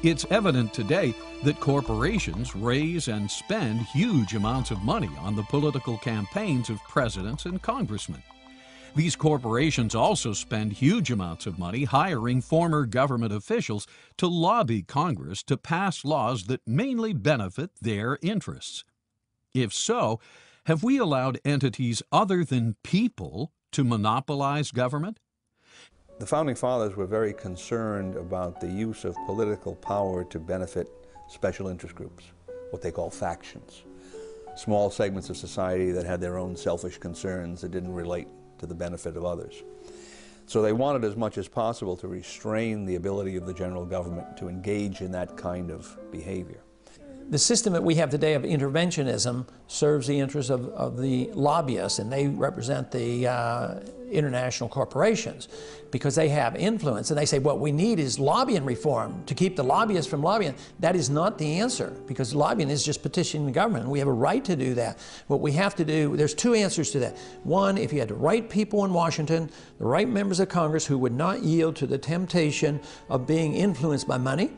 It's evident today that corporations raise and spend huge amounts of money on the political campaigns of presidents and congressmen. These corporations also spend huge amounts of money hiring former government officials to lobby Congress to pass laws that mainly benefit their interests. If so, have we allowed entities other than people to monopolize government? The Founding Fathers were very concerned about the use of political power to benefit special interest groups, what they call factions. Small segments of society that had their own selfish concerns that didn't relate to the benefit of others. So they wanted as much as possible to restrain the ability of the general government to engage in that kind of behavior. The system that we have today of interventionism serves the interests of the lobbyists, and they represent the international corporations because they have influence. And they say what we need is lobbying reform to keep the lobbyists from lobbying. That is not the answer, because lobbying is just petitioning the government, and we have a right to do that. What we have to do, there's two answers to that. One, if you had the right people in Washington, the right members of Congress who would not yield to the temptation of being influenced by money,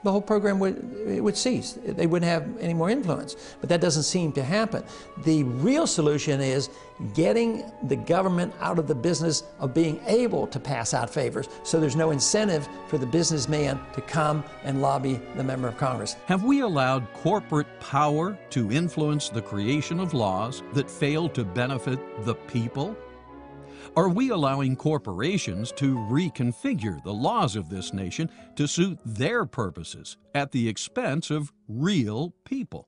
the whole program would cease. They wouldn't have any more influence. But that doesn't seem to happen. The real solution is getting the government out of the business of being able to pass out favors, so there's no incentive for the businessman to come and lobby the member of Congress. Have we allowed corporate power to influence the creation of laws that fail to benefit the people? Are we allowing corporations to reconfigure the laws of this nation to suit their purposes at the expense of real people?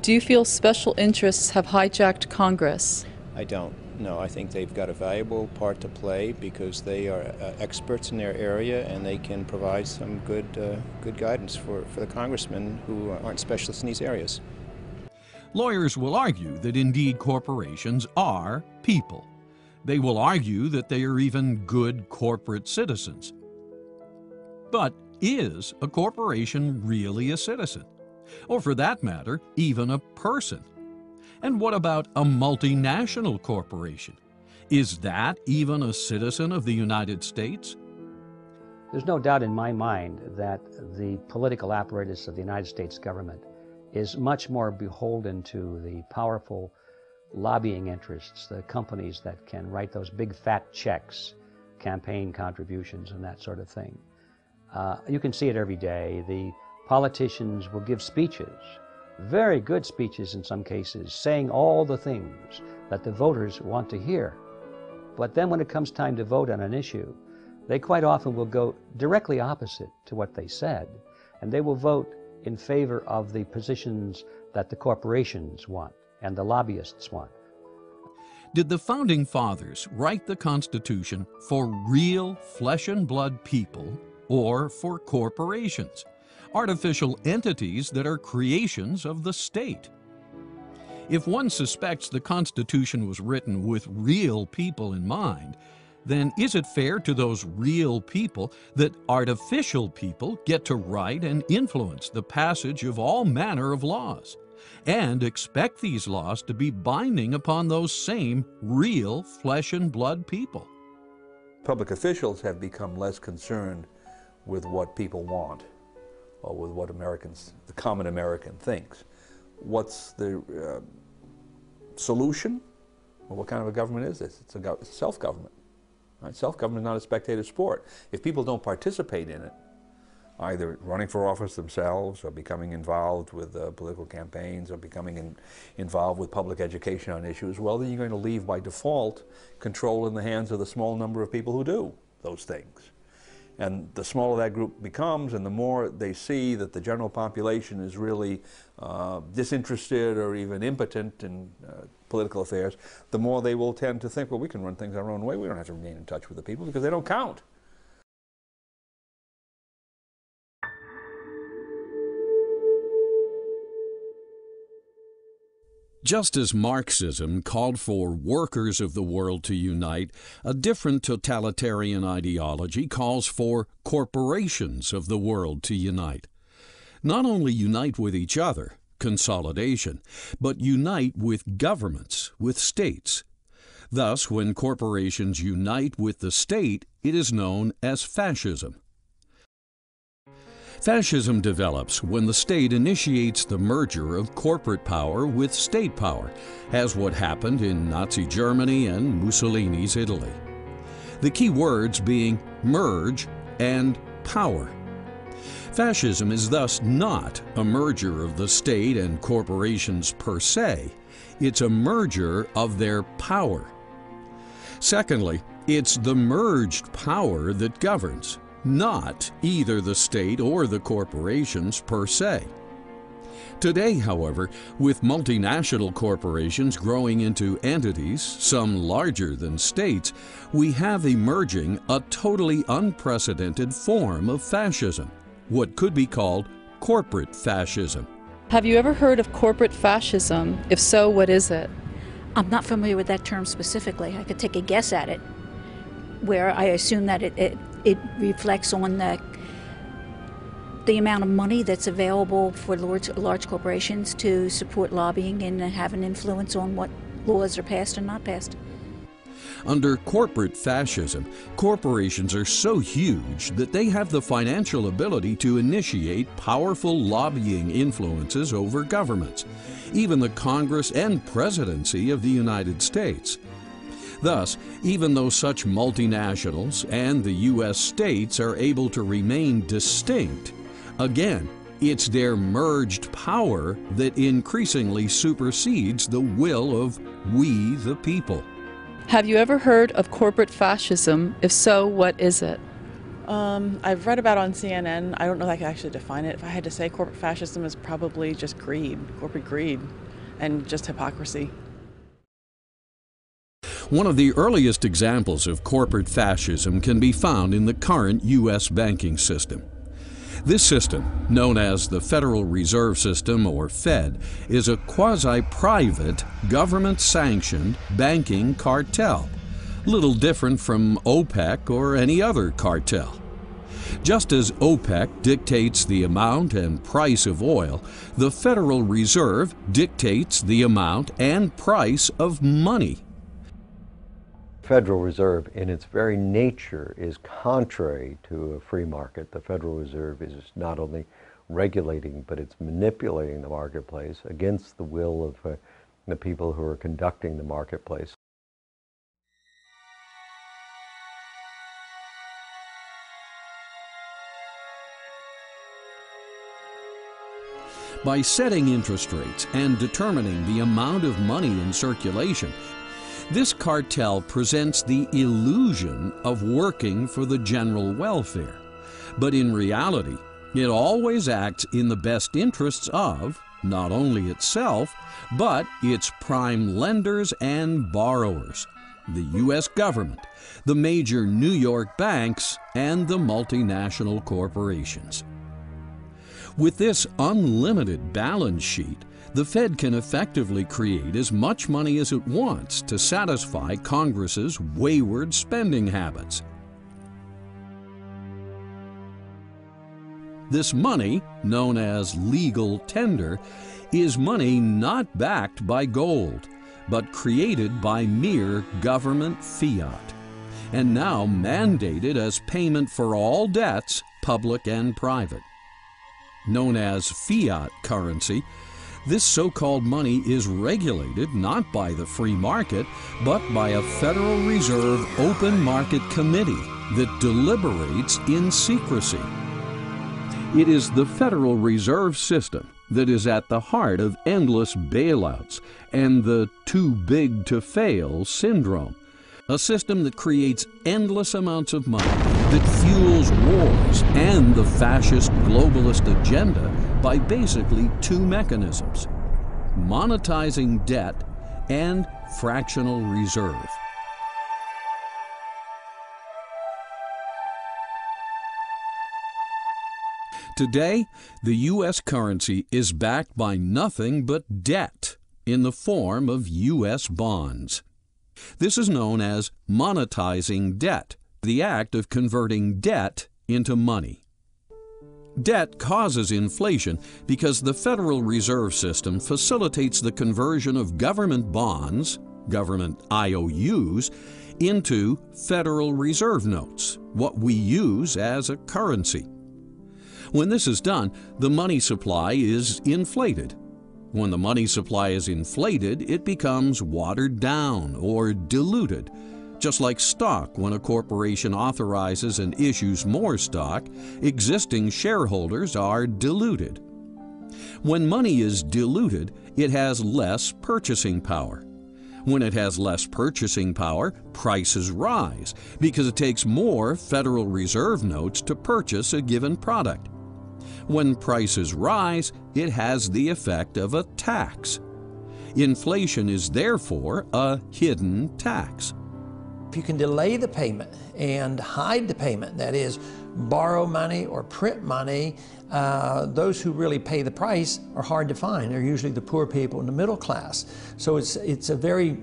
Do you feel special interests have hijacked Congress? I don't. No, I think they've got a valuable part to play because they are experts in their area, and they can provide some good guidance for the congressmen who aren't specialists in these areas. Lawyers will argue that indeed corporations are people. They will argue that they are even good corporate citizens. But is a corporation really a citizen? Or for that matter, even a person? And what about a multinational corporation? Is that even a citizen of the United States? There's no doubt in my mind that the political apparatus of the United States government is much more beholden to the powerful lobbying interests, the companies that can write those big fat checks, campaign contributions and that sort of thing. You can see it every day. The politicians will give speeches, very good speeches in some cases, saying all the things that the voters want to hear. But then when it comes time to vote on an issue, they quite often will go directly opposite to what they said, and they will vote in favor of the positions that the corporations want and the lobbyists want. Did the Founding Fathers write the Constitution for real flesh and blood people or for corporations, artificial entities that are creations of the state? If one suspects the Constitution was written with real people in mind, then is it fair to those real people that artificial people get to write and influence the passage of all manner of laws, and expect these laws to be binding upon those same real flesh and blood people? Public officials have become less concerned with what people want or with what the common American thinks. What's the solution? Well, what kind of a government is this? It's self-government. Right? Self-government is not a spectator sport. If people don't participate in it, either running for office themselves or becoming involved with political campaigns or becoming involved with public education on issues, well, then you're going to leave by default control in the hands of the small number of people who do those things. And the smaller that group becomes, and the more they see that the general population is really disinterested or even impotent in political affairs, the more they will tend to think, well, we can run things our own way. We don't have to remain in touch with the people because they don't count. Just as Marxism called for workers of the world to unite, a different totalitarian ideology calls for corporations of the world to unite. Not only unite with each other, consolidation, but unite with governments, with states. Thus, when corporations unite with the state, it is known as fascism. Fascism develops when the state initiates the merger of corporate power with state power, as what happened in Nazi Germany and Mussolini's Italy. The key words being merge and power. Fascism is thus not a merger of the state and corporations per se. It's a merger of their power. Secondly, it's the merged power that governs, not either the state or the corporations per se. Today, however, with multinational corporations growing into entities, some larger than states, we have emerging a totally unprecedented form of fascism, what could be called corporate fascism. Have you ever heard of corporate fascism? If so, what is it? I'm not familiar with that term specifically. I could take a guess at it, where I assume that it reflects on the amount of money that's available for large corporations to support lobbying and have an influence on what laws are passed and not passed. Under corporate fascism, corporations are so huge that they have the financial ability to initiate powerful lobbying influences over governments, even the Congress and presidency of the United States. Thus, even though such multinationals and the U.S. states are able to remain distinct, again, it's their merged power that increasingly supersedes the will of we the people. Have you ever heard of corporate fascism? If so, what is it? I've read about it on CNN. I don't know if I can actually define it. If I had to say, corporate fascism is probably just greed, corporate greed, and just hypocrisy. One of the earliest examples of corporate fascism can be found in the current U.S. banking system. This system, known as the Federal Reserve System, or Fed, is a quasi-private, government-sanctioned banking cartel, little different from OPEC or any other cartel. Just as OPEC dictates the amount and price of oil, the Federal Reserve dictates the amount and price of money. Federal Reserve, in its very nature, is contrary to a free market. The Federal Reserve is not only regulating, but it's manipulating the marketplace against the will of the people who are conducting the marketplace. By setting interest rates and determining the amount of money in circulation, this cartel presents the illusion of working for the general welfare, but in reality, it always acts in the best interests of not only itself, but its prime lenders and borrowers, the U.S. government, the major New York banks, and the multinational corporations. With this unlimited balance sheet, the Fed can effectively create as much money as it wants to satisfy Congress's wayward spending habits. This money, known as legal tender, is money not backed by gold, but created by mere government fiat, and now mandated as payment for all debts, public and private. Known as fiat currency, this so-called money is regulated not by the free market, but by a Federal Reserve Open Market Committee that deliberates in secrecy. It is the Federal Reserve System that is at the heart of endless bailouts and the too-big-to-fail syndrome, a system that creates endless amounts of money, that fuels wars and the fascist globalist agenda by basically two mechanisms: monetizing debt and fractional reserve. Today, the U.S. currency is backed by nothing but debt in the form of U.S. bonds. This is known as monetizing debt, the act of converting debt into money. Debt causes inflation because the Federal Reserve System facilitates the conversion of government bonds, government IOUs, into Federal Reserve notes, what we use as a currency. When this is done, the money supply is inflated. When the money supply is inflated, it becomes watered down or diluted. Just like stock, when a corporation authorizes and issues more stock, existing shareholders are diluted. When money is diluted, it has less purchasing power. When it has less purchasing power, prices rise because it takes more Federal Reserve notes to purchase a given product. When prices rise, it has the effect of a tax. Inflation is therefore a hidden tax. If you can delay the payment and hide the payment, that is, borrow money or print money, those who really pay the price are hard to find. They're usually the poor people in the middle class. So it's a very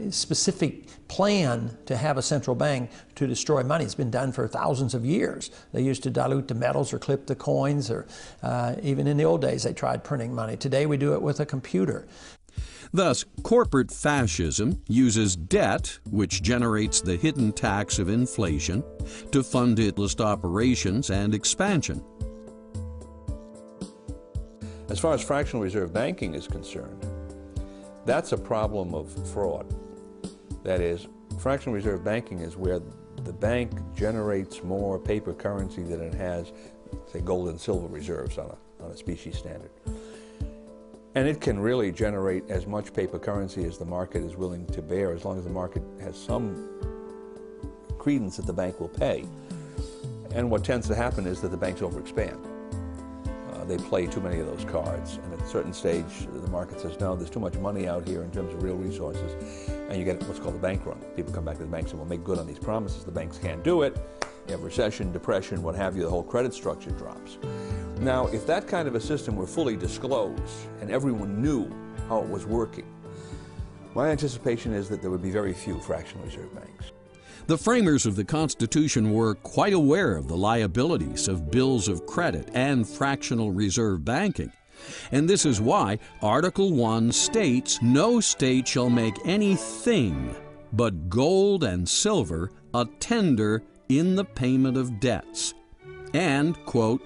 specific plan to have a central bank to destroy money. It's been done for thousands of years. They used to dilute the metals or clip the coins, or even in the old days they tried printing money. Today we do it with a computer. Thus, corporate fascism uses debt, which generates the hidden tax of inflation, to fund its operations and expansion. As far as fractional reserve banking is concerned, that's a problem of fraud. That is, fractional reserve banking is where the bank generates more paper currency than it has, say, gold and silver reserves on a specie standard. And it can really generate as much paper currency as the market is willing to bear, as long as the market has some credence that the bank will pay. And what tends to happen is that the banks overexpand. They play too many of those cards, and at a certain stage the market says, no, there's too much money out here in terms of real resources, and you get what's called a bank run. People come back to the banks and will make good on these promises. The banks can't do it. You have recession, depression, what have you, the whole credit structure drops. Now, if that kind of a system were fully disclosed and everyone knew how it was working, my anticipation is that there would be very few fractional reserve banks. The framers of the Constitution were quite aware of the liabilities of bills of credit and fractional reserve banking. And this is why Article 1 states, "No state shall make anything but gold and silver a tender in the payment of debts." And, quote,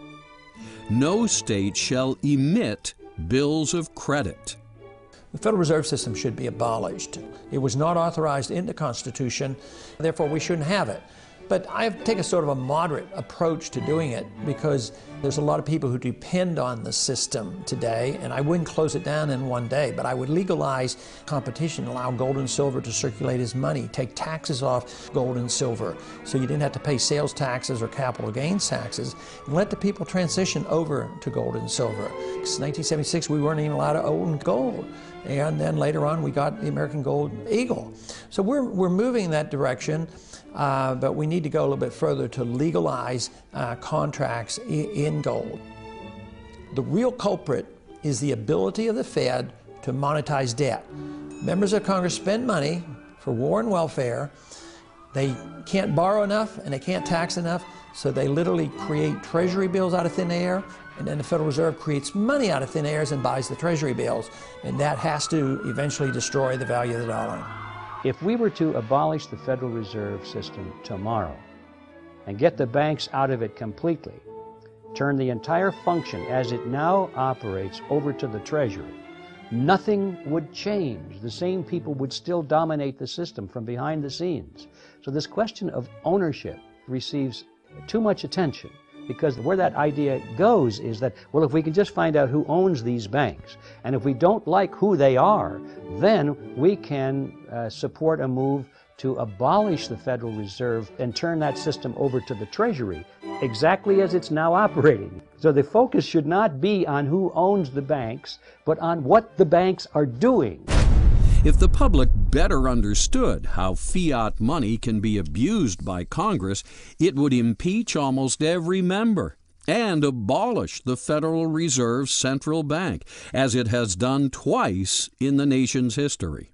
"No state shall emit bills of credit." The Federal Reserve System should be abolished. It was not authorized in the Constitution, therefore we shouldn't have it. But I take a sort of a moderate approach to doing it because there's a lot of people who depend on the system today, and I wouldn't close it down in one day, but I would legalize competition, allow gold and silver to circulate as money, take taxes off gold and silver so you didn't have to pay sales taxes or capital gains taxes, and let the people transition over to gold and silver. Since 1976 we weren't even allowed to own gold, and then later on we got the American Gold Eagle. So we're moving in that direction. But we need to go a little bit further to legalize contracts in gold. The real culprit is the ability of the Fed to monetize debt. Members of Congress spend money for war and welfare. They can't borrow enough and they can't tax enough, so they literally create treasury bills out of thin air, and then the Federal Reserve creates money out of thin air and buys the treasury bills, and that has to eventually destroy the value of the dollar. If we were to abolish the Federal Reserve System tomorrow and get the banks out of it completely, turn the entire function as it now operates over to the Treasury, nothing would change. The same people would still dominate the system from behind the scenes. So this question of ownership receives too much attention, because where that idea goes is that, well, if we can just find out who owns these banks, and if we don't like who they are, then we can support a move to abolish the Federal Reserve and turn that system over to the Treasury, exactly as it's now operating. So the focus should not be on who owns the banks, but on what the banks are doing. If the public better understood how fiat money can be abused by Congress, it would impeach almost every member and abolish the Federal Reserve Central Bank, as it has done twice in the nation's history.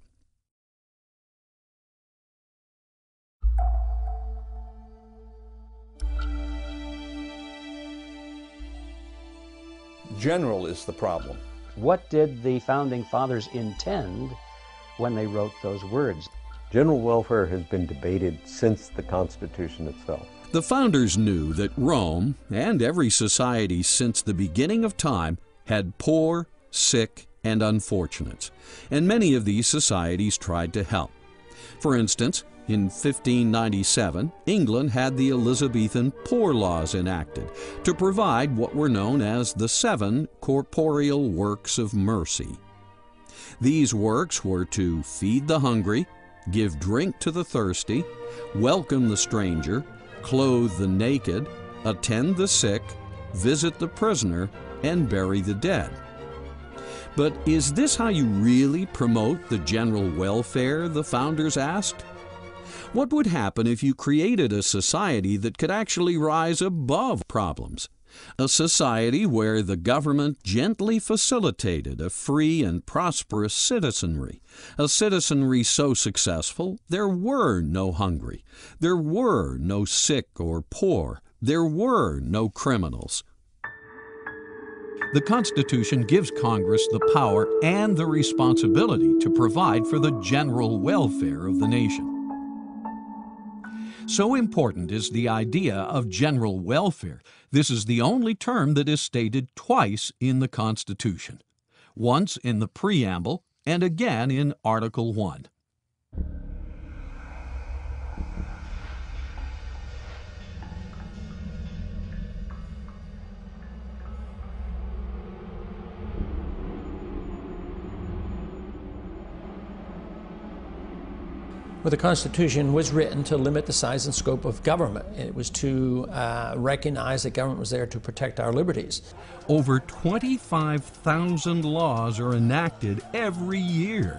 General is the problem. What did the Founding Fathers intend when they wrote those words? General welfare has been debated since the Constitution itself. The founders knew that Rome, and every society since the beginning of time, had poor, sick, and unfortunates, and many of these societies tried to help. For instance, in 1597, England had the Elizabethan Poor Laws enacted to provide what were known as the 7 corporeal works of mercy. These works were to feed the hungry, give drink to the thirsty, welcome the stranger, clothe the naked, attend the sick, visit the prisoner, and bury the dead. But is this how you really promote the general welfare, the founders asked? What would happen if you created a society that could actually rise above problems? A society where the government gently facilitated a free and prosperous citizenry, a citizenry so successful there were no hungry, there were no sick or poor, there were no criminals. The Constitution gives Congress the power and the responsibility to provide for the general welfare of the nation. So important is the idea of general welfare. This is the only term that is stated twice in the Constitution, once in the preamble and again in Article 1. Well, the Constitution was written to limit the size and scope of government. It was to recognize that government was there to protect our liberties. Over 25,000 laws are enacted every year,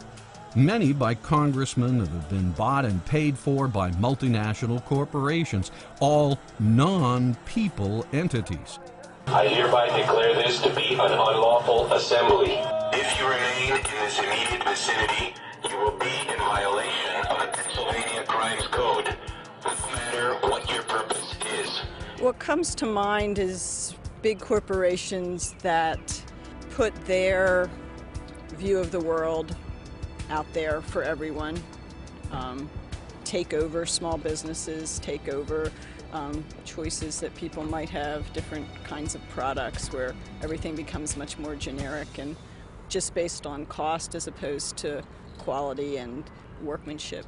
many by congressmen that have been bought and paid for by multinational corporations, all non-people entities. I hereby declare this to be an unlawful assembly. If you remain in this immediate vicinity, you will be in violation of the Pennsylvania Crimes Code, no matter what your purpose is. What comes to mind is big corporations that put their view of the world out there for everyone, take over small businesses, take over choices that people might have, different kinds of products where everything becomes much more generic and just based on cost as opposed to quality and workmanship.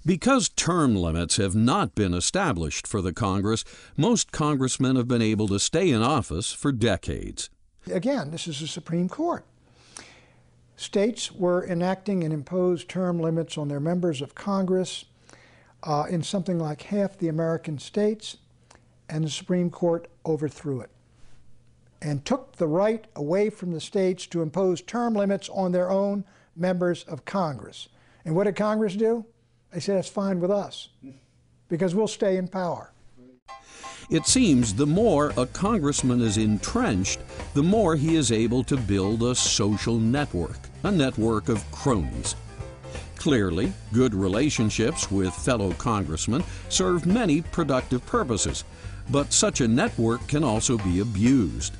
Because term limits have not been established for the Congress, most congressmen have been able to stay in office for decades. Again, this is the Supreme Court. States were enacting and imposed term limits on their members of Congress in something like half the American states, and the Supreme Court overthrew it and took the right away from the states to impose term limits on their own members of Congress. And what did Congress do? They said, that's fine with us, because we'll stay in power. It seems the more a congressman is entrenched, the more he is able to build a social network, a network of cronies. Clearly, good relationships with fellow congressmen serve many productive purposes, but such a network can also be abused.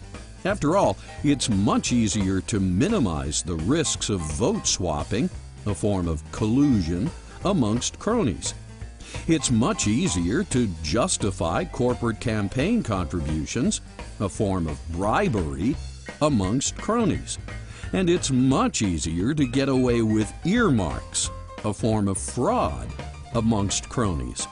After all, it's much easier to minimize the risks of vote swapping, a form of collusion, amongst cronies. It's much easier to justify corporate campaign contributions, a form of bribery, amongst cronies. And it's much easier to get away with earmarks, a form of fraud, amongst cronies.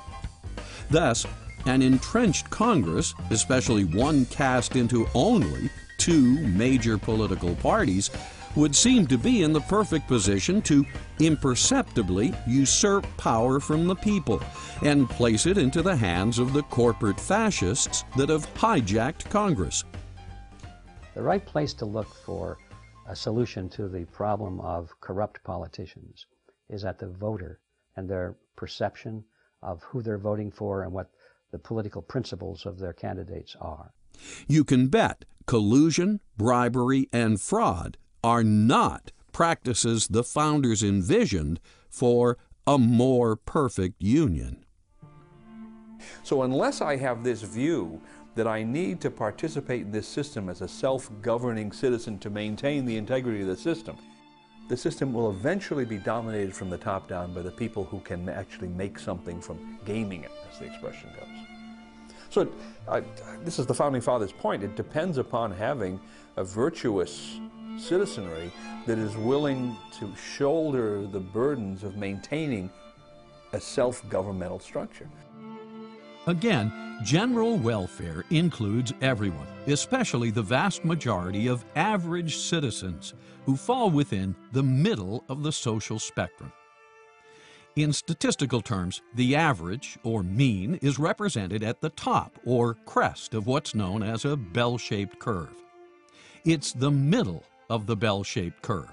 Thus, an entrenched Congress, especially one cast into only 2 major political parties, would seem to be in the perfect position to imperceptibly usurp power from the people and place it into the hands of the corporate fascists that have hijacked Congress. The right place to look for a solution to the problem of corrupt politicians is at the voter and their perception of who they're voting for and what the political principles of their candidates are. You can bet collusion, bribery, and fraud are not practices the founders envisioned for a more perfect union. So unless I have this view that I need to participate in this system as a self-governing citizen to maintain the integrity of the system, the system will eventually be dominated from the top down by the people who can actually make something from gaming it, as the expression goes. So this is the Founding Fathers' point. It depends upon having a virtuous citizenry that is willing to shoulder the burdens of maintaining a self-governmental structure. Again, general welfare includes everyone, especially the vast majority of average citizens who fall within the middle of the social spectrum. In statistical terms, the average, or mean, is represented at the top, or crest, of what's known as a bell-shaped curve. It's the middle of the bell-shaped curve.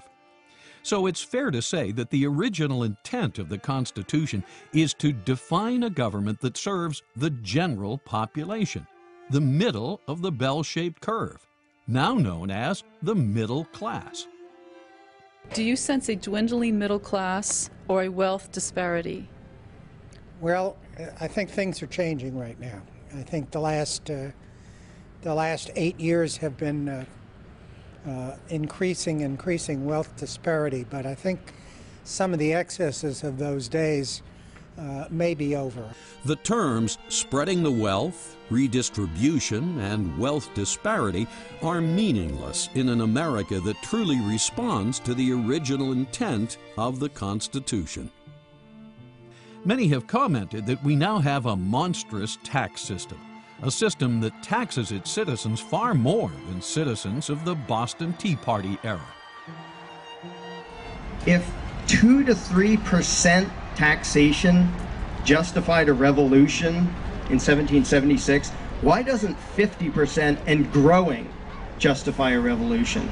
So it's fair to say that the original intent of the Constitution is to define a government that serves the general population, the middle of the bell-shaped curve, now known as the middle class. Do you sense a dwindling middle class or a wealth disparity? Well, I think things are changing right now. I think the last 8 years have been increasing wealth disparity, but I think some of the excesses of those days may be over. The terms spreading the wealth, redistribution, and wealth disparity are meaningless in an America that truly responds to the original intent of the Constitution. Many have commented that we now have a monstrous tax system, a system that taxes its citizens far more than citizens of the Boston Tea Party era. If 2 to 3% taxation justified a revolution in 1776, why doesn't 50% and growing justify a revolution?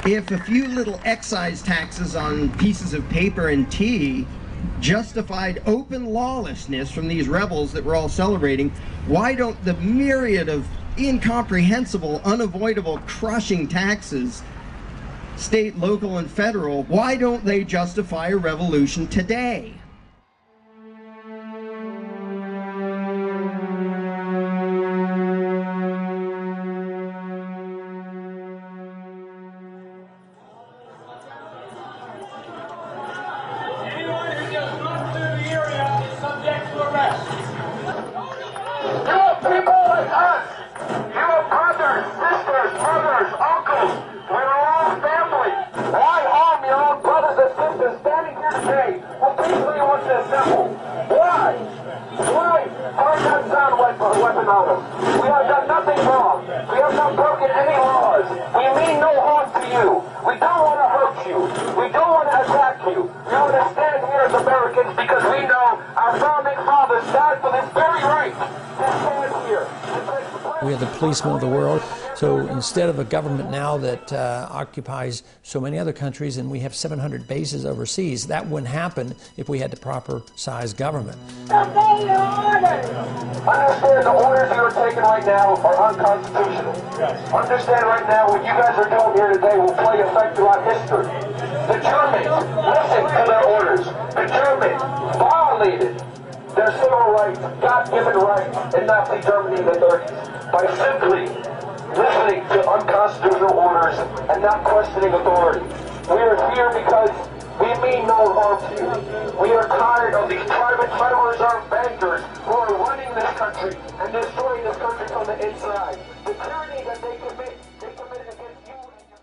If a few little excise taxes on pieces of paper and tea justified open lawlessness from these rebels that we're all celebrating, why don't the myriad of incomprehensible, unavoidable, crushing taxes, state, local, and federal, why don't they justify a revolution today? We are the policemen of the world. So instead of a government now that occupies so many other countries, and we have 700 bases overseas, that wouldn't happen if we had the proper size government. Understand the orders you are taking right now are unconstitutional. Understand right now what you guys are doing here today will play effect throughout history. The Germans, listen to their orders. The Germans violated their civil rights, God-given rights in Nazi Germany in the 30s by simply listening to unconstitutional orders and not questioning authority. We are here because we mean no harm to you. We are tired of these private Federal Reserve bankers who are running this country and destroying this country from the inside. The tyranny that they committed against you and your...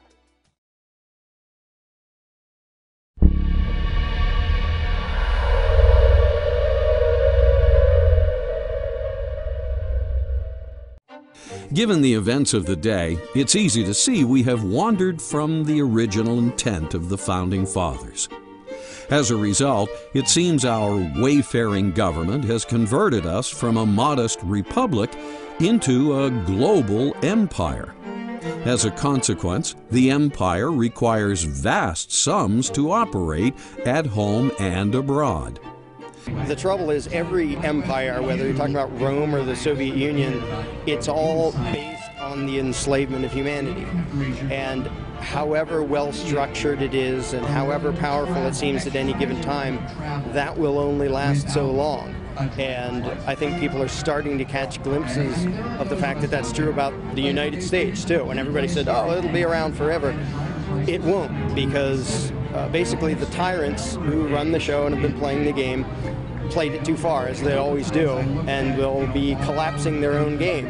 Given the events of the day, it's easy to see we have wandered from the original intent of the Founding Fathers. As a result, it seems our wayfaring government has converted us from a modest republic into a global empire. As a consequence, the empire requires vast sums to operate at home and abroad. The trouble is every empire, whether you're talking about Rome or the Soviet Union, it's all based on the enslavement of humanity. And however well structured it is and however powerful it seems at any given time, that will only last so long. And I think people are starting to catch glimpses of the fact that that's true about the United States, too. And everybody said, oh, it'll be around forever. It won't, because basically the tyrants who run the show and have been playing the game played it too far, as they always do, and will be collapsing their own game.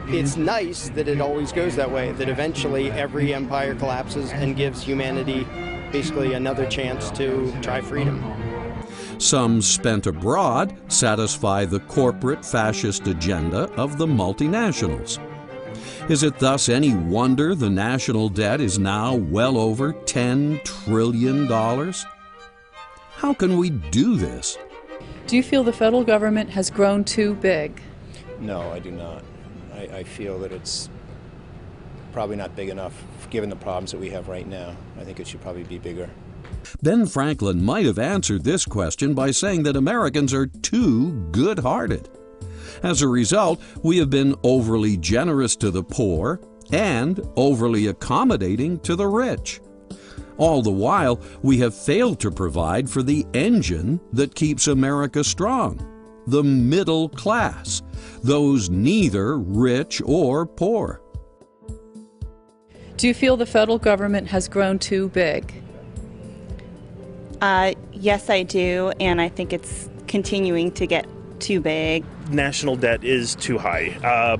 It's nice that it always goes that way, that eventually every empire collapses and gives humanity basically another chance to try freedom. Sums spent abroad satisfy the corporate fascist agenda of the multinationals. Is it thus any wonder the national debt is now well over $10 trillion? How can we do this? Do you feel the federal government has grown too big? No, I do not. I feel that it's probably not big enough given the problems that we have right now. I think it should probably be bigger. Ben Franklin might have answered this question by saying that Americans are too good-hearted. As a result, we have been overly generous to the poor and overly accommodating to the rich. All the while, we have failed to provide for the engine that keeps America strong, the middle class, those neither rich or poor. Do you feel the federal government has grown too big? Yes, I do, and I think it's continuing to get too big. National debt is too high.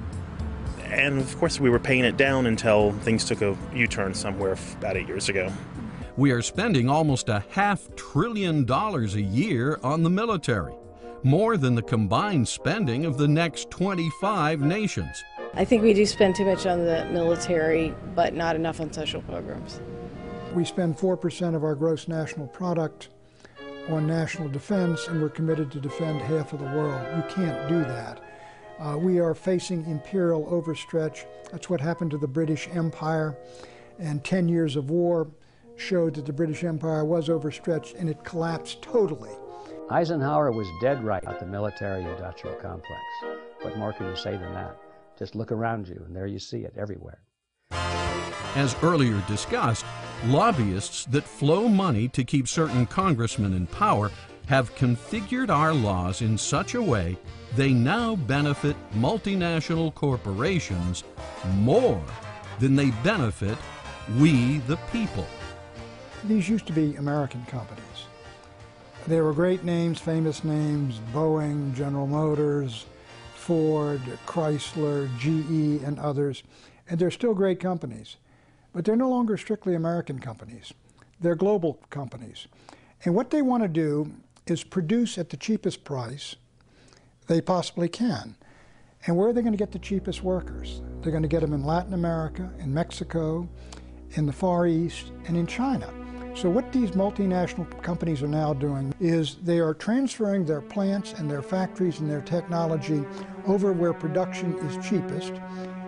And of course, we were paying it down until things took a U-turn somewhere about 8 years ago. We are spending almost $500 billion a year on the military, more than the combined spending of the next 25 nations. I think we do spend too much on the military, but not enough on social programs. We spend 4% of our gross national product on national defense, and we're committed to defend half of the world. You can't do that. We are facing imperial overstretch. That's what happened to the British Empire, and 10 years of war showed that the British Empire was overstretched, and it collapsed totally. Eisenhower was dead right about the military-industrial complex. What more can you say than that? Just look around you, and there you see it everywhere. As earlier discussed, lobbyists that flow money to keep certain congressmen in power have configured our laws in such a way they now benefit multinational corporations more than they benefit we the people. These used to be American companies. They were great names, famous names: Boeing, General Motors, Ford, Chrysler, GE, and others. And they're still great companies. But they're no longer strictly American companies. They're global companies. And what they want to do is produce at the cheapest price they possibly can. And where are they going to get the cheapest workers? They're going to get them in Latin America, in Mexico, in the Far East, and in China. So what these multinational companies are now doing is they are transferring their plants and their factories and their technology over where production is cheapest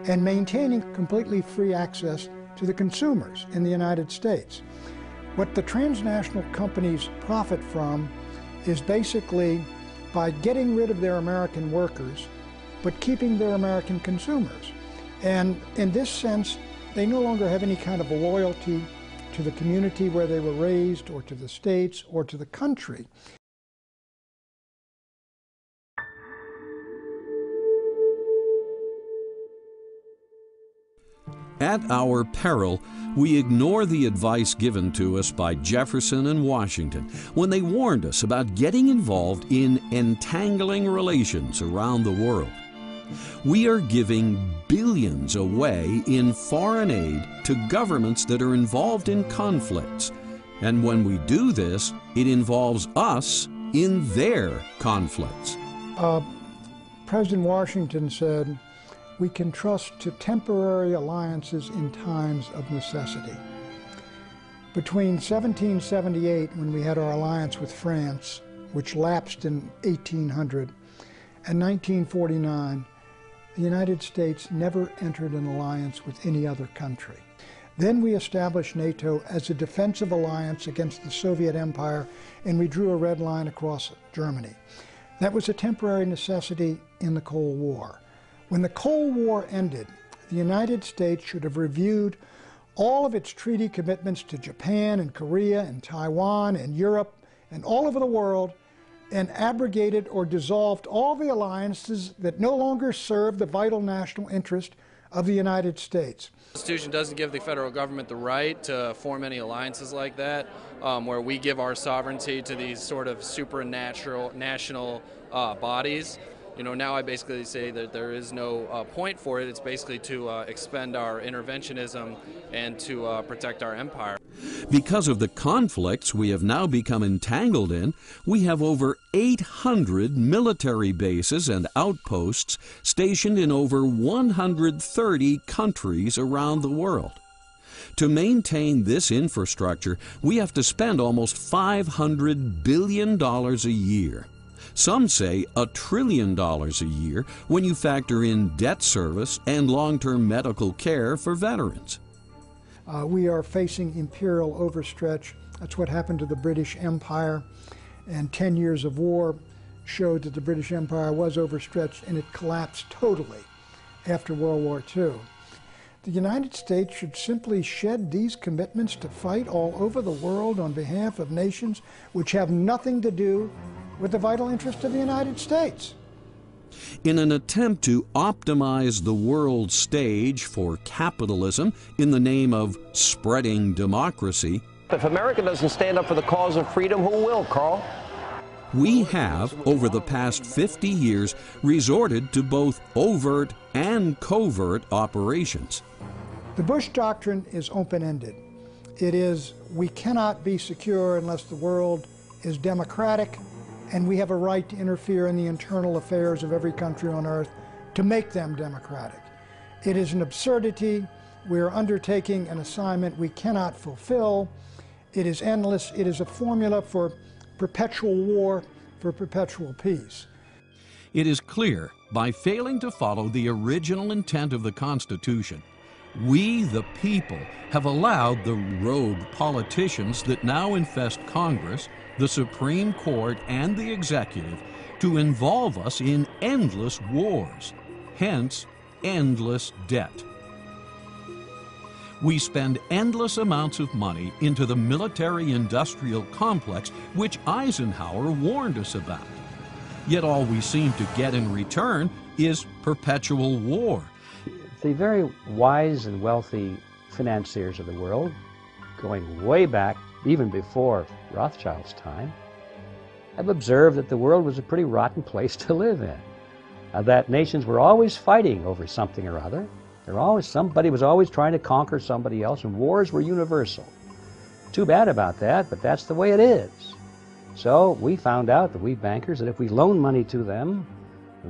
and maintaining completely free access to the consumers in the United States. What the transnational companies profit from is basically by getting rid of their American workers, but keeping their American consumers. And in this sense, they no longer have any kind of a loyalty to the community where they were raised, or to the states, or to the country. At our peril, we ignore the advice given to us by Jefferson and Washington when they warned us about getting involved in entangling relations around the world. We are giving billions away in foreign aid to governments that are involved in conflicts. And when we do this, it involves us in their conflicts. President Washington said, "We can trust to temporary alliances in times of necessity." Between 1778, when we had our alliance with France, which lapsed in 1800, and 1949, the United States never entered an alliance with any other country. Then we established NATO as a defensive alliance against the Soviet Empire, and we drew a red line across Germany. That was a temporary necessity in the Cold War. When the Cold War ended, the United States should have reviewed all of its treaty commitments to Japan and Korea and Taiwan and Europe and all over the world, and abrogated or dissolved all the alliances that no longer serve the vital national interest of the United States. The Constitution doesn't give the federal government the right to form any alliances like that, where we give our sovereignty to these sort of supernatural national bodies. You know, now I basically say that there is no point for it. It's basically to expend our interventionism and to protect our empire. Because of the conflicts we have now become entangled in, we have over 800 military bases and outposts stationed in over 130 countries around the world. To maintain this infrastructure, we have to spend almost $500 billion a year. Some say $1 trillion a year when you factor in debt service and long-term medical care for veterans. We are facing imperial overstretch. That's what happened to the British Empire, and 10 years of war showed that the British Empire was overstretched, and it collapsed totally after World War II. The United States should simply shed these commitments to fight all over the world on behalf of nations which have nothing to do with the vital interest of the United States. In an attempt to optimize the world stage for capitalism in the name of spreading democracy, if America doesn't stand up for the cause of freedom, who will, Carl? We have, over the past 50 years, resorted to both overt and covert operations. The Bush Doctrine is open-ended. It is, we cannot be secure unless the world is democratic, and we have a right to interfere in the internal affairs of every country on earth to make them democratic. It is an absurdity. We are undertaking an assignment we cannot fulfill. It is endless. It is a formula for perpetual war, for perpetual peace. It is clear, by failing to follow the original intent of the Constitution, we, the people, have allowed the rogue politicians that now infest Congress, the Supreme Court, and the executive to involve us in endless wars, hence endless debt. We spend endless amounts of money into the military-industrial complex which Eisenhower warned us about. Yet all we seem to get in return is perpetual war. The very wise and wealthy financiers of the world, going way back, even before Rothschild's time, have observed that the world was a pretty rotten place to live in, that nations were always fighting over something or other. Somebody was always trying to conquer somebody else, and wars were universal. Too bad about that, but that's the way it is. So we found out, that we bankers, that if we loan money to them,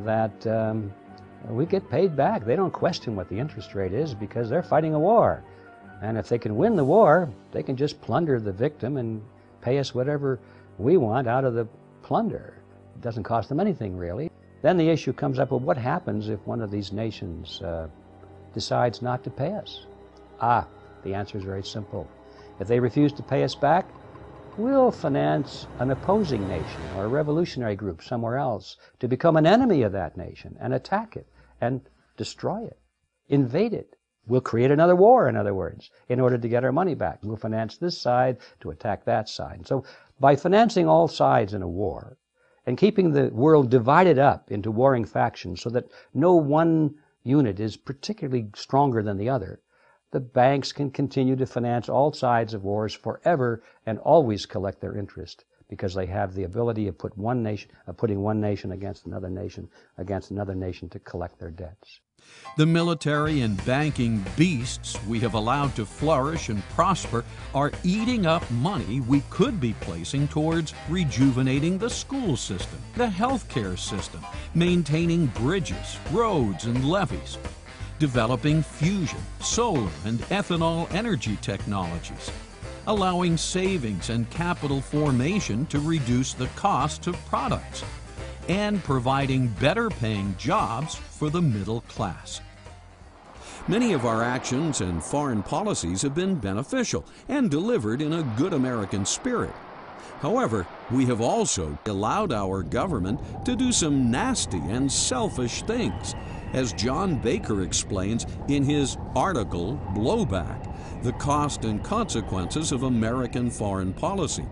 that we get paid back. They don't question what the interest rate is because they're fighting a war. And if they can win the war, they can just plunder the victim and pay us whatever we want out of the plunder. It doesn't cost them anything, really. Then the issue comes up, well, what happens if one of these nations decides not to pay us? The answer is very simple. If they refuse to pay us back, we'll finance an opposing nation or a revolutionary group somewhere else to become an enemy of that nation and attack it and destroy it, invade it. We'll create another war, in other words, in order to get our money back. We'll finance this side to attack that side. And so by financing all sides in a war and keeping the world divided up into warring factions so that no one unit is particularly stronger than the other, the banks can continue to finance all sides of wars forever and always collect their interest because they have the ability of putting one nation against another nation to collect their debts. The military and banking beasts we have allowed to flourish and prosper are eating up money we could be placing towards rejuvenating the school system, the healthcare system, maintaining bridges, roads, and levees, developing fusion, solar, and ethanol energy technologies, allowing savings and capital formation to reduce the cost of products, and providing better-paying jobs for the middle class. Many of our actions and foreign policies have been beneficial and delivered in a good American spirit. However, we have also allowed our government to do some nasty and selfish things, as John Baker explains in his article, Blowback: The Cost and Consequences of American Foreign Policy.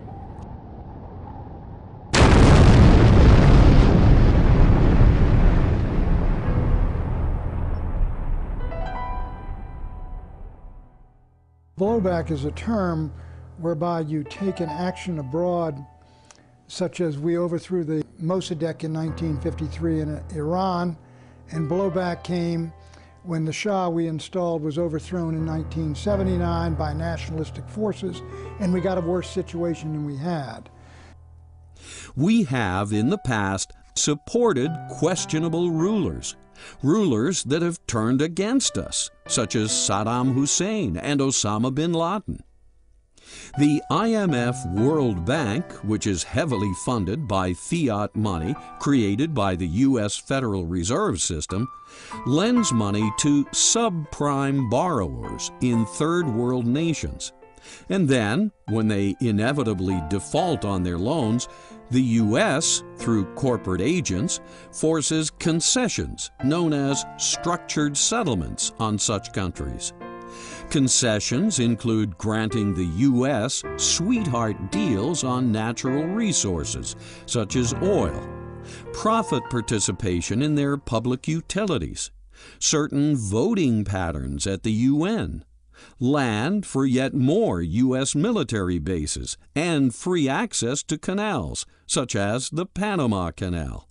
blowback is a term whereby you take an action abroad, such as we overthrew the Mossadegh in 1953 in Iran, and blowback came when the Shah we installed was overthrown in 1979 by nationalistic forces, and we got a worse situation than we had. We have, in the past, supported questionable rulers, rulers that have turned against us, such as Saddam Hussein and Osama bin Laden. The IMF World Bank, which is heavily funded by fiat money created by the U.S. Federal Reserve System, lends money to subprime borrowers in third world nations. And then, when they inevitably default on their loans, the U.S., through corporate agents, forces concessions known as structured settlements on such countries. Concessions include granting the U.S. sweetheart deals on natural resources, such as oil, profit participation in their public utilities, certain voting patterns at the UN, land for yet more U.S. military bases, and free access to canals, such as the Panama Canal.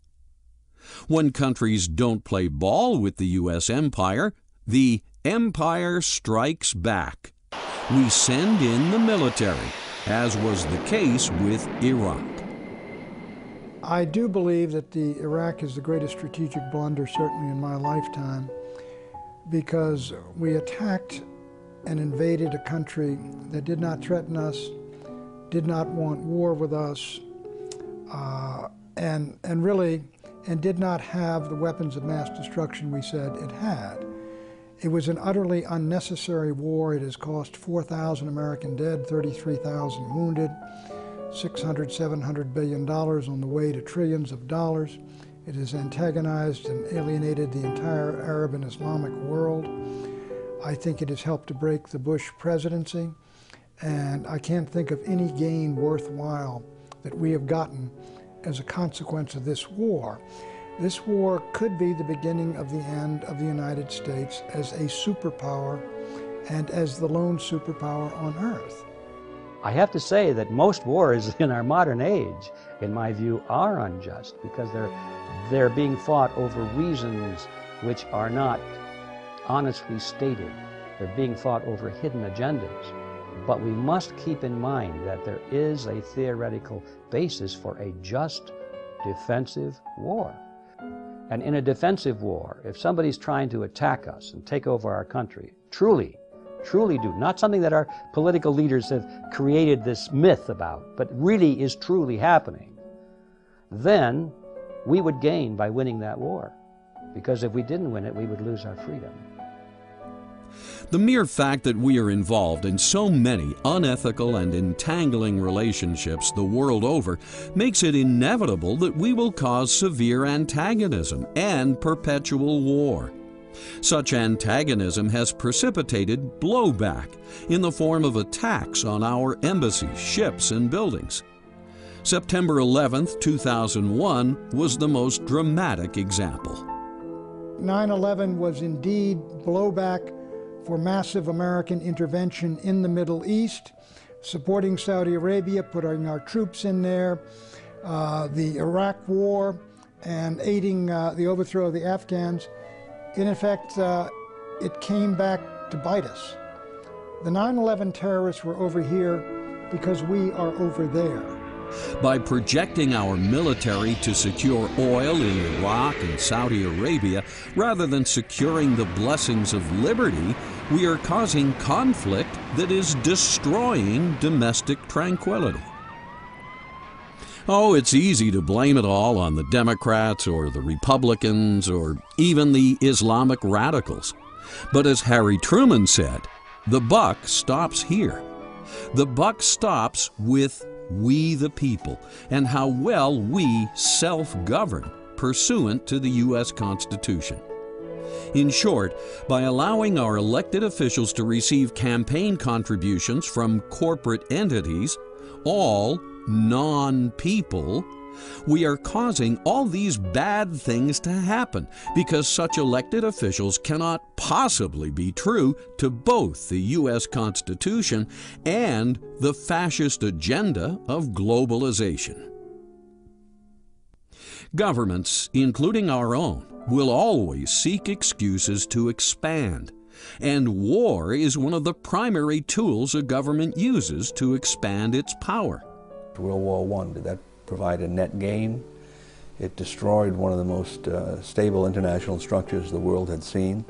When countries don't play ball with the U.S. empire, the empire strikes back. We send in the military, as was the case with Iraq. I do believe that Iraq is the greatest strategic blunder, certainly in my lifetime, because we attacked and invaded a country that did not threaten us, did not want war with us, and did not have the weapons of mass destruction we said it had. It was an utterly unnecessary war. It has cost 4,000 American dead, 33,000 wounded, $700 billion on the way to trillions of dollars. It has antagonized and alienated the entire Arab and Islamic world. I think it has helped to break the Bush presidency, and I can't think of any gain worthwhile that we have gotten as a consequence of this war. This war could be the beginning of the end of the United States as a superpower and as the lone superpower on Earth. I have to say that most wars in our modern age, in my view, are unjust because they're being fought over reasons which are not honestly stated. They're being fought over hidden agendas. But we must keep in mind that there is a theoretical basis for a just defensive war. And in a defensive war, if somebody's trying to attack us and take over our country, truly do, not something that our political leaders have created this myth about, but really is truly happening, then we would gain by winning that war. Because if we didn't win it, we would lose our freedom. The mere fact that we are involved in so many unethical and entangling relationships the world over makes it inevitable that we will cause severe antagonism and perpetual war. Such antagonism has precipitated blowback in the form of attacks on our embassies, ships, and buildings. September 11, 2001 was the most dramatic example. 9/11 was indeed blowback for massive American intervention in the Middle East, supporting Saudi Arabia, putting our troops in there, the Iraq War, and aiding the overthrow of the Afghans. In effect, it came back to bite us. The 9/11 terrorists were over here because we are over there. By projecting our military to secure oil in Iraq and Saudi Arabia, rather than securing the blessings of liberty, we are causing conflict that is destroying domestic tranquility. Oh, it's easy to blame it all on the Democrats or the Republicans or even the Islamic radicals. But as Harry Truman said, the buck stops here. The buck stops with we the people, and how well we self-govern pursuant to the U.S. Constitution. In short, by allowing our elected officials to receive campaign contributions from corporate entities, all non-people, We are causing all these bad things to happen because such elected officials cannot possibly be true to both the U.S. Constitution and the fascist agenda of globalization. Governments, including our own, will always seek excuses to expand, and war is one of the primary tools a government uses to expand its power. World War I, did that provide a net gain? It destroyed one of the most stable international structures the world had seen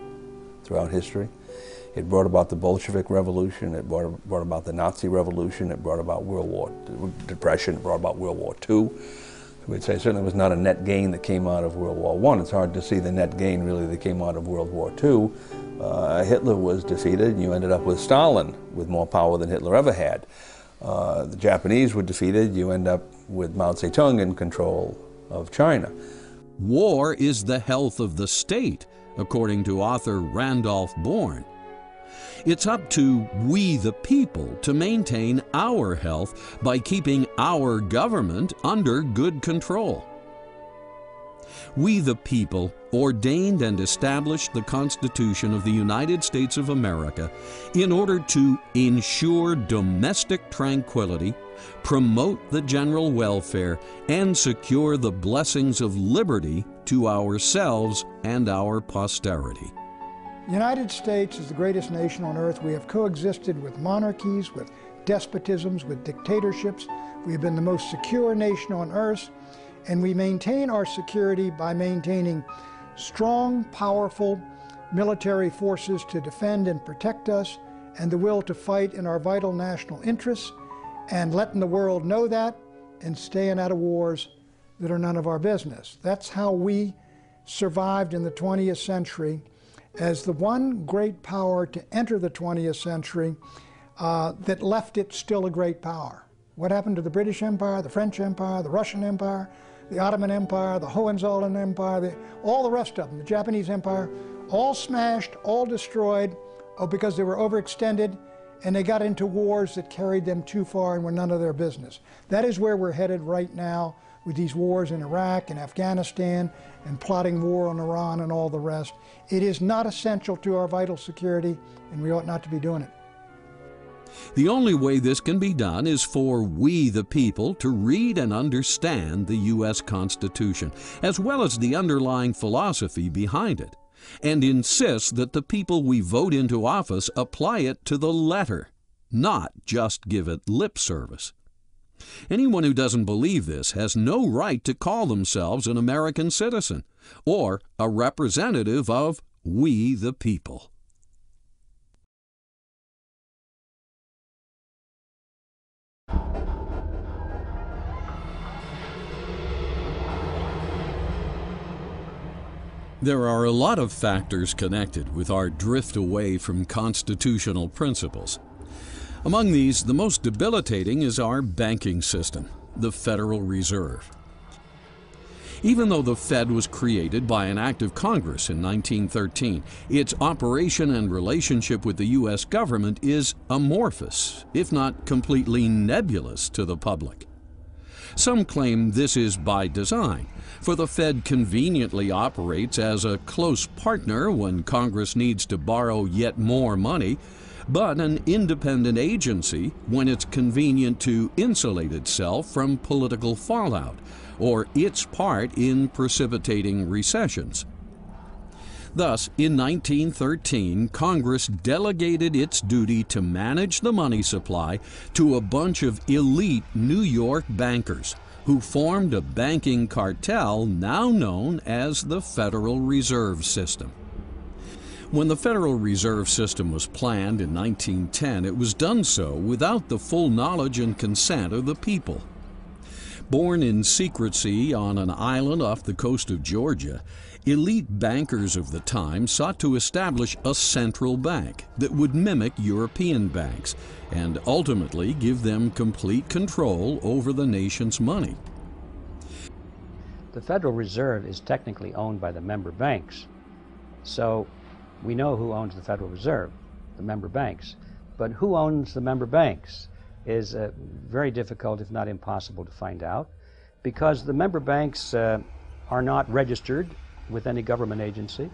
throughout history. It brought about the Bolshevik Revolution, it brought about the Nazi Revolution, it brought about World War Depression, it brought about World War II. We'd say certainly it was not a net gain that came out of World War I. It's hard to see the net gain really that came out of World War II. Hitler was defeated, and you ended up with Stalin with more power than Hitler ever had. The Japanese were defeated, you end up with Mao Zedong in control of China. War is the health of the state, according to author Randolph Bourne. It's up to we the people to maintain our health by keeping our government under good control. We the people ordained and established the Constitution of the United States of America in order to ensure domestic tranquility, promote the general welfare, and secure the blessings of liberty to ourselves and our posterity. The United States is the greatest nation on earth. We have coexisted with monarchies, with despotisms, with dictatorships. We have been the most secure nation on earth, and we maintain our security by maintaining strong, powerful military forces to defend and protect us, and the will to fight in our vital national interests, and letting the world know that, and staying out of wars that are none of our business. That's how we survived in the 20th century as the one great power to enter the 20th century that left it still a great power. What happened to the British Empire, the French Empire, the Russian Empire, the Ottoman Empire, the Hohenzollern Empire, all the rest of them, the Japanese Empire, all smashed, all destroyed, because they were overextended and they got into wars that carried them too far and were none of their business. That is where we're headed right now with these wars in Iraq and Afghanistan and plotting war on Iran and all the rest. It is not essential to our vital security, and we ought not to be doing it. The only way this can be done is for we the people to read and understand the U.S. Constitution, as well as the underlying philosophy behind it, and insist that the people we vote into office apply it to the letter, not just give it lip service. Anyone who doesn't believe this has no right to call themselves an American citizen or a representative of we the people. There are a lot of factors connected with our drift away from constitutional principles. Among these, the most debilitating is our banking system, the Federal Reserve. Even though the Fed was created by an act of Congress in 1913, its operation and relationship with the U.S. government is amorphous, if not completely nebulous to the public. Some claim this is by design, for the Fed conveniently operates as a close partner when Congress needs to borrow yet more money, but an independent agency when it's convenient to insulate itself from political fallout or its part in precipitating recessions. Thus, in 1913, Congress delegated its duty to manage the money supply to a bunch of elite New York bankers who formed a banking cartel now known as the Federal Reserve System. When the Federal Reserve System was planned in 1910, it was done so without the full knowledge and consent of the people. Born in secrecy on an island off the coast of Georgia, elite bankers of the time sought to establish a central bank that would mimic European banks and ultimately give them complete control over the nation's money. The Federal Reserve is technically owned by the member banks. So we know who owns the Federal Reserve, the member banks. But who owns the member banks is very difficult, if not impossible, to find out. Because the member banks are not registered with any government agency.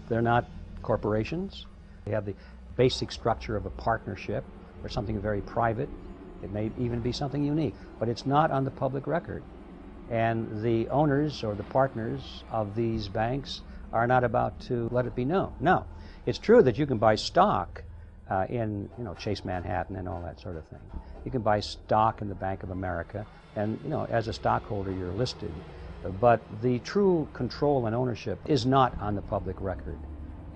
They're not corporations. They have the basic structure of a partnership or something very private. It may even be something unique, but it's not on the public record. And the owners or the partners of these banks are not about to let it be known. No, it's true that you can buy stock in Chase Manhattan and all that sort of thing. You can buy stock in the Bank of America, and as a stockholder you're listed. But the true control and ownership is not on the public record.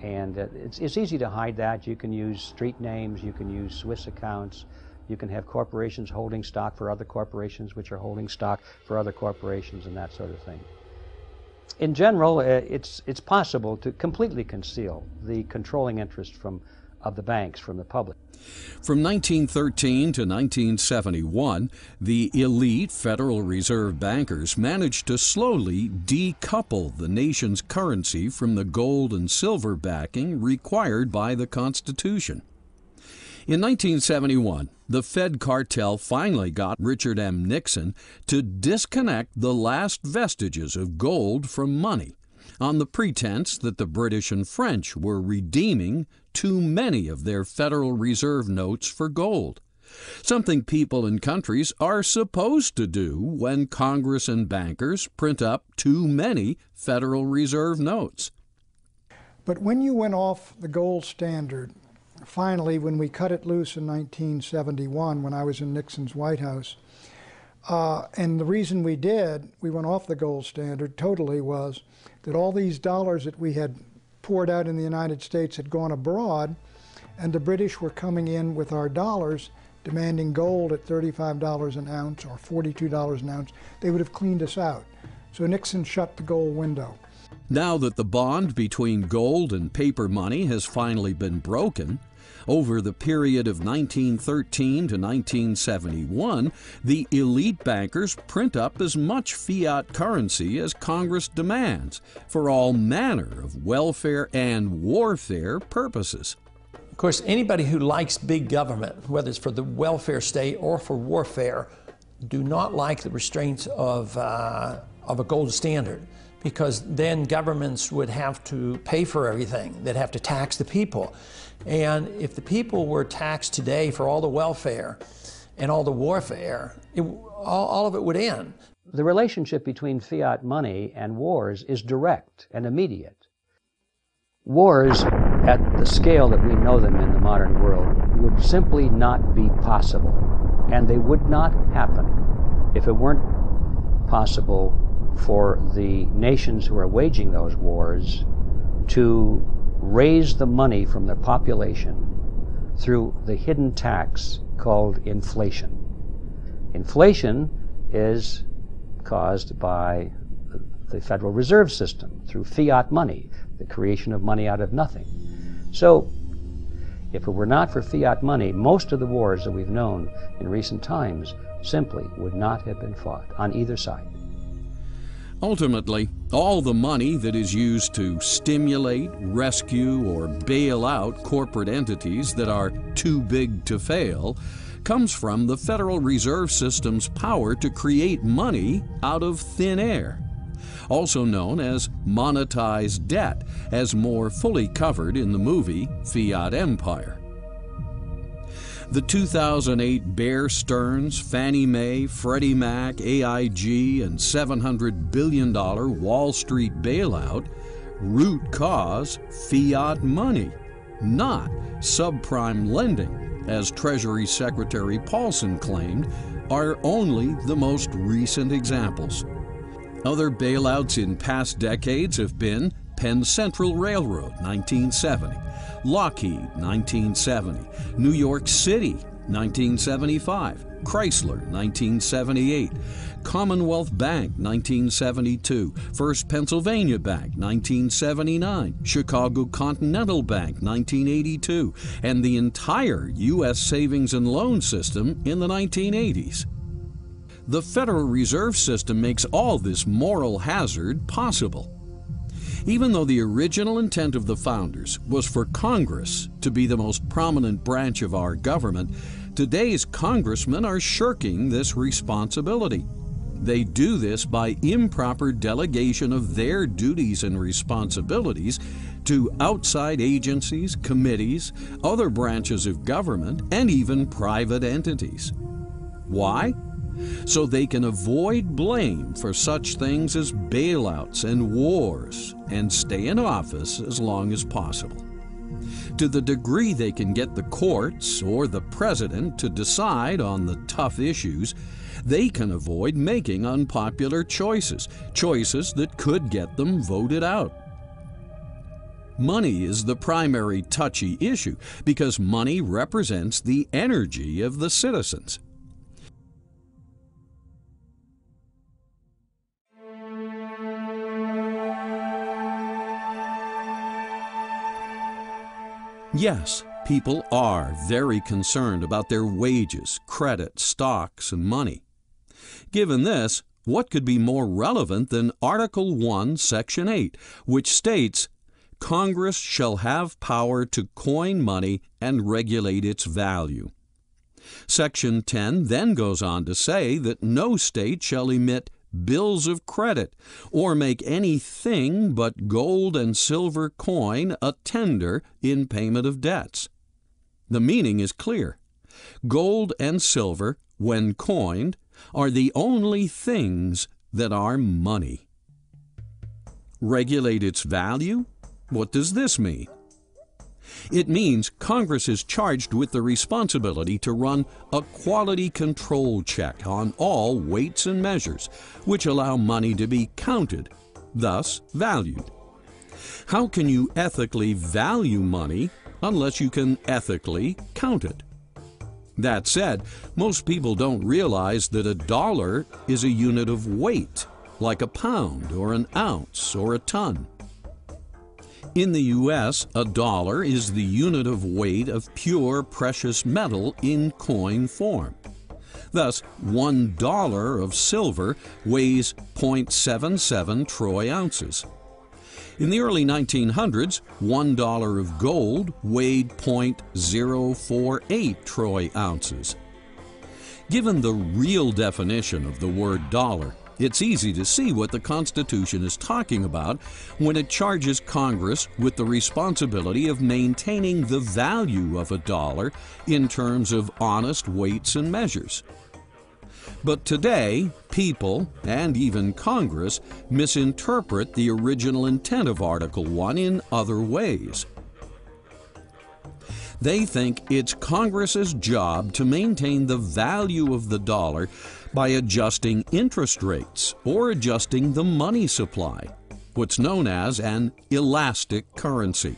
And it's easy to hide that. You can use street names, you can use Swiss accounts, you can have corporations holding stock for other corporations which are holding stock for other corporations and that sort of thing. In general, it's possible to completely conceal the controlling interest of the banks from the public. From 1913 to 1971, the elite Federal Reserve bankers managed to slowly decouple the nation's currency from the gold and silver backing required by the Constitution. In 1971, the Fed cartel finally got Richard M. Nixon to disconnect the last vestiges of gold from money, on the pretense that the British and French were redeeming too many of their Federal Reserve notes for gold, something people and countries are supposed to do when Congress and bankers print up too many Federal Reserve notes. But when you went off the gold standard, finally, when we cut it loose in 1971, when I was in Nixon's White House, and the reason we went off the gold standard totally, was that all these dollars that we had poured out in the United States had gone abroad, and the British were coming in with our dollars demanding gold at $35 an ounce or $42 an ounce. They would have cleaned us out. So Nixon shut the gold window. Now that the bond between gold and paper money has finally been broken, over the period of 1913 to 1971, the elite bankers print up as much fiat currency as Congress demands for all manner of welfare and warfare purposes. Of course, anybody who likes big government, whether it's for the welfare state or for warfare, do not like the restraints of a gold standard, because then governments would have to pay for everything. They'd have to tax the people. And if the people were taxed today for all the welfare and all the warfare, all of it would end. The relationship between fiat money and wars is direct and immediate. Wars at the scale that we know them in the modern world would simply not be possible, and they would not happen if it weren't possible for the nations who are waging those wars to raise the money from their population through the hidden tax called inflation. Inflation is caused by the Federal Reserve System through fiat money, the creation of money out of nothing. So, if it were not for fiat money, most of the wars that we've known in recent times simply would not have been fought on either side. Ultimately, all the money that is used to stimulate, rescue, or bail out corporate entities that are too big to fail comes from the Federal Reserve System's power to create money out of thin air, also known as monetized debt, as more fully covered in the movie Fiat Empire. The 2008 Bear Stearns, Fannie Mae, Freddie Mac, AIG, and $700 billion Wall Street bailout, root cause fiat money, not subprime lending, as Treasury Secretary Paulson claimed, are only the most recent examples. Other bailouts in past decades have been Penn Central Railroad, 1970, Lockheed, 1970, New York City, 1975, Chrysler, 1978, Commonwealth Bank, 1972, First Pennsylvania Bank, 1979, Chicago Continental Bank, 1982, and the entire U.S. savings and loan system in the 1980s. The Federal Reserve System makes all this moral hazard possible. Even though the original intent of the founders was for Congress to be the most prominent branch of our government, today's congressmen are shirking this responsibility. They do this by improper delegation of their duties and responsibilities to outside agencies, committees, other branches of government, and even private entities. Why? So they can avoid blame for such things as bailouts and wars and stay in office as long as possible. To the degree they can get the courts or the president to decide on the tough issues, they can avoid making unpopular choices that could get them voted out. Money is the primary touchy issue because money represents the energy of the citizens. Yes, people are very concerned about their wages, credit, stocks, and money. Given this, what could be more relevant than Article 1, Section 8, which states, Congress shall have power to coin money and regulate its value. Section 10 then goes on to say that no state shall emit bills of credit or make anything but gold and silver coin a tender in payment of debts. The meaning is clear. Gold and silver, when coined, are the only things that are money. Regulate its value? What does this mean? It means Congress is charged with the responsibility to run a quality control check on all weights and measures which allow money to be counted, thus valued. How can you ethically value money unless you can ethically count it? That said, most people don't realize that a dollar is a unit of weight, like a pound or an ounce or a ton. In the U.S., a dollar is the unit of weight of pure precious metal in coin form. Thus, $1 of silver weighs 0.77 troy ounces. In the early 1900s, $1 of gold weighed 0.048 troy ounces. Given the real definition of the word dollar, it's easy to see what the Constitution is talking about when it charges Congress with the responsibility of maintaining the value of a dollar in terms of honest weights and measures. But today, people, and even Congress, misinterpret the original intent of Article 1 in other ways. They think it's Congress's job to maintain the value of the dollar by adjusting interest rates or adjusting the money supply, what's known as an elastic currency.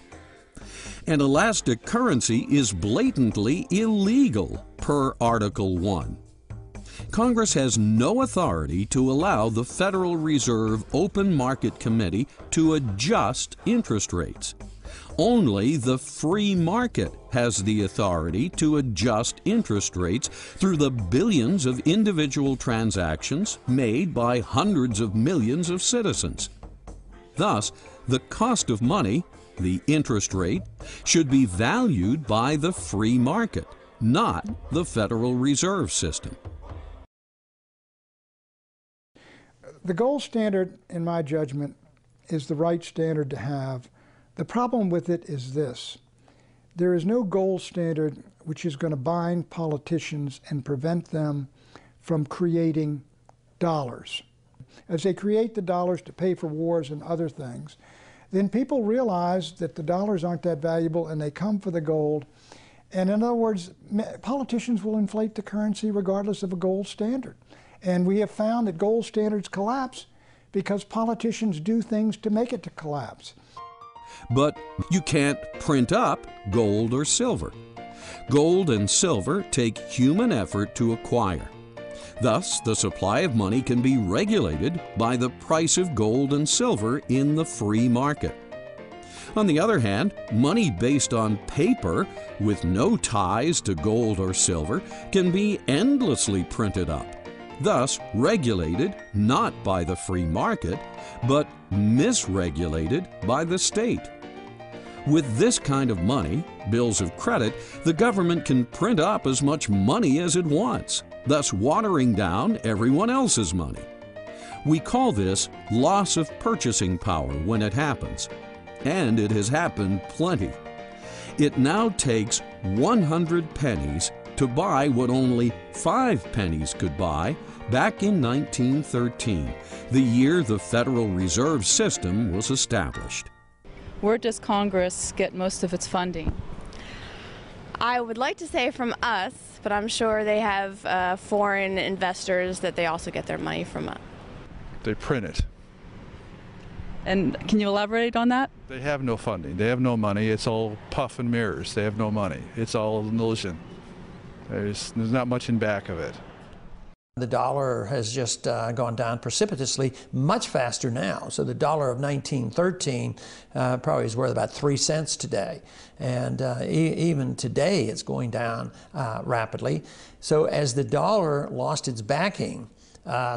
An elastic currency is blatantly illegal per Article 1. Congress has no authority to allow the Federal Reserve Open Market Committee to adjust interest rates. Only the free market has the authority to adjust interest rates through the billions of individual transactions made by hundreds of millions of citizens. Thus, the cost of money, the interest rate, should be valued by the free market, not the Federal Reserve System. The gold standard, in my judgment, is the right standard to have. The problem with it is this. There is no gold standard which is going to bind politicians and prevent them from creating dollars. As they create the dollars to pay for wars and other things, then people realize that the dollars aren't that valuable and they come for the gold. And in other words, politicians will inflate the currency regardless of a gold standard. And we have found that gold standards collapse because politicians do things to make it to collapse. But you can't print up gold or silver. Gold and silver take human effort to acquire. Thus, the supply of money can be regulated by the price of gold and silver in the free market. On the other hand, money based on paper with no ties to gold or silver can be endlessly printed up, thus regulated not by the free market, but misregulated by the state. With this kind of money, bills of credit, the government can print up as much money as it wants, thus watering down everyone else's money. We call this loss of purchasing power when it happens, and it has happened plenty. It now takes 100 pennies to buy what only 5 pennies could buy back in 1913, the year the Federal Reserve System was established. Where does Congress get most of its funding? I would like to say from us, but I'm sure they have foreign investors that they also get their money from. They print it. And can you elaborate on that? They have no funding. They have no money. It's all puff and mirrors. They have no money. It's all an illusion. There's not much in back of it. The dollar has just gone down precipitously, much faster now. So the dollar of 1913 probably is worth about 3 cents today. And even today it's going down rapidly. So as the dollar lost its backing,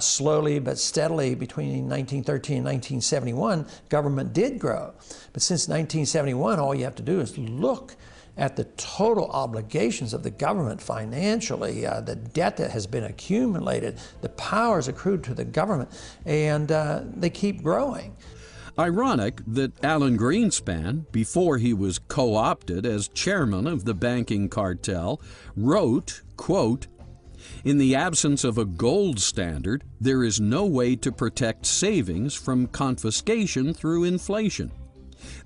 slowly but steadily between 1913 and 1971, government did grow. But since 1971, all you have to do is look at the total obligations of the government financially, the debt that has been accumulated, the powers accrued to the government, and they keep growing. Ironic that Alan Greenspan, before he was co-opted as chairman of the banking cartel, wrote, quote, "In the absence of a gold standard, there is no way to protect savings from confiscation through inflation.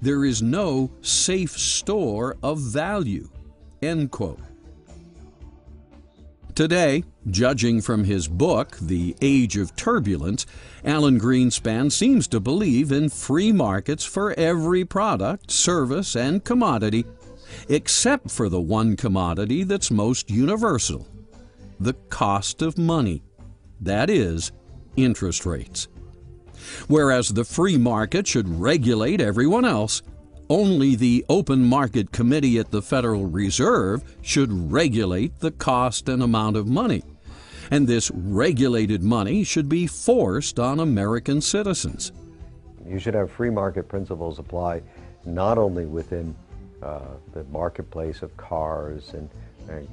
There is no safe store of value," end quote. Today, judging from his book, The Age of Turbulence, Alan Greenspan seems to believe in free markets for every product, service, and commodity, except for the one commodity that's most universal: the cost of money. That is, interest rates. Whereas the free market should regulate everyone else, only the Open Market Committee at the Federal Reserve should regulate the cost and amount of money. And this regulated money should be forced on American citizens. You should have free market principles apply not only within the marketplace of cars and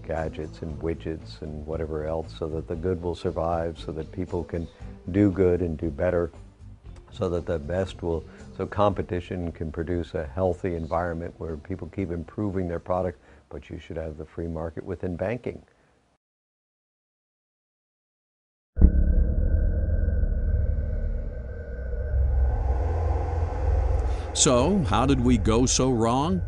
gadgets and widgets and whatever else, so that the good will survive, so that people can do good and do better, so that the best will, so competition can produce a healthy environment where people keep improving their product, but you should have the free market within banking. So, how did we go so wrong?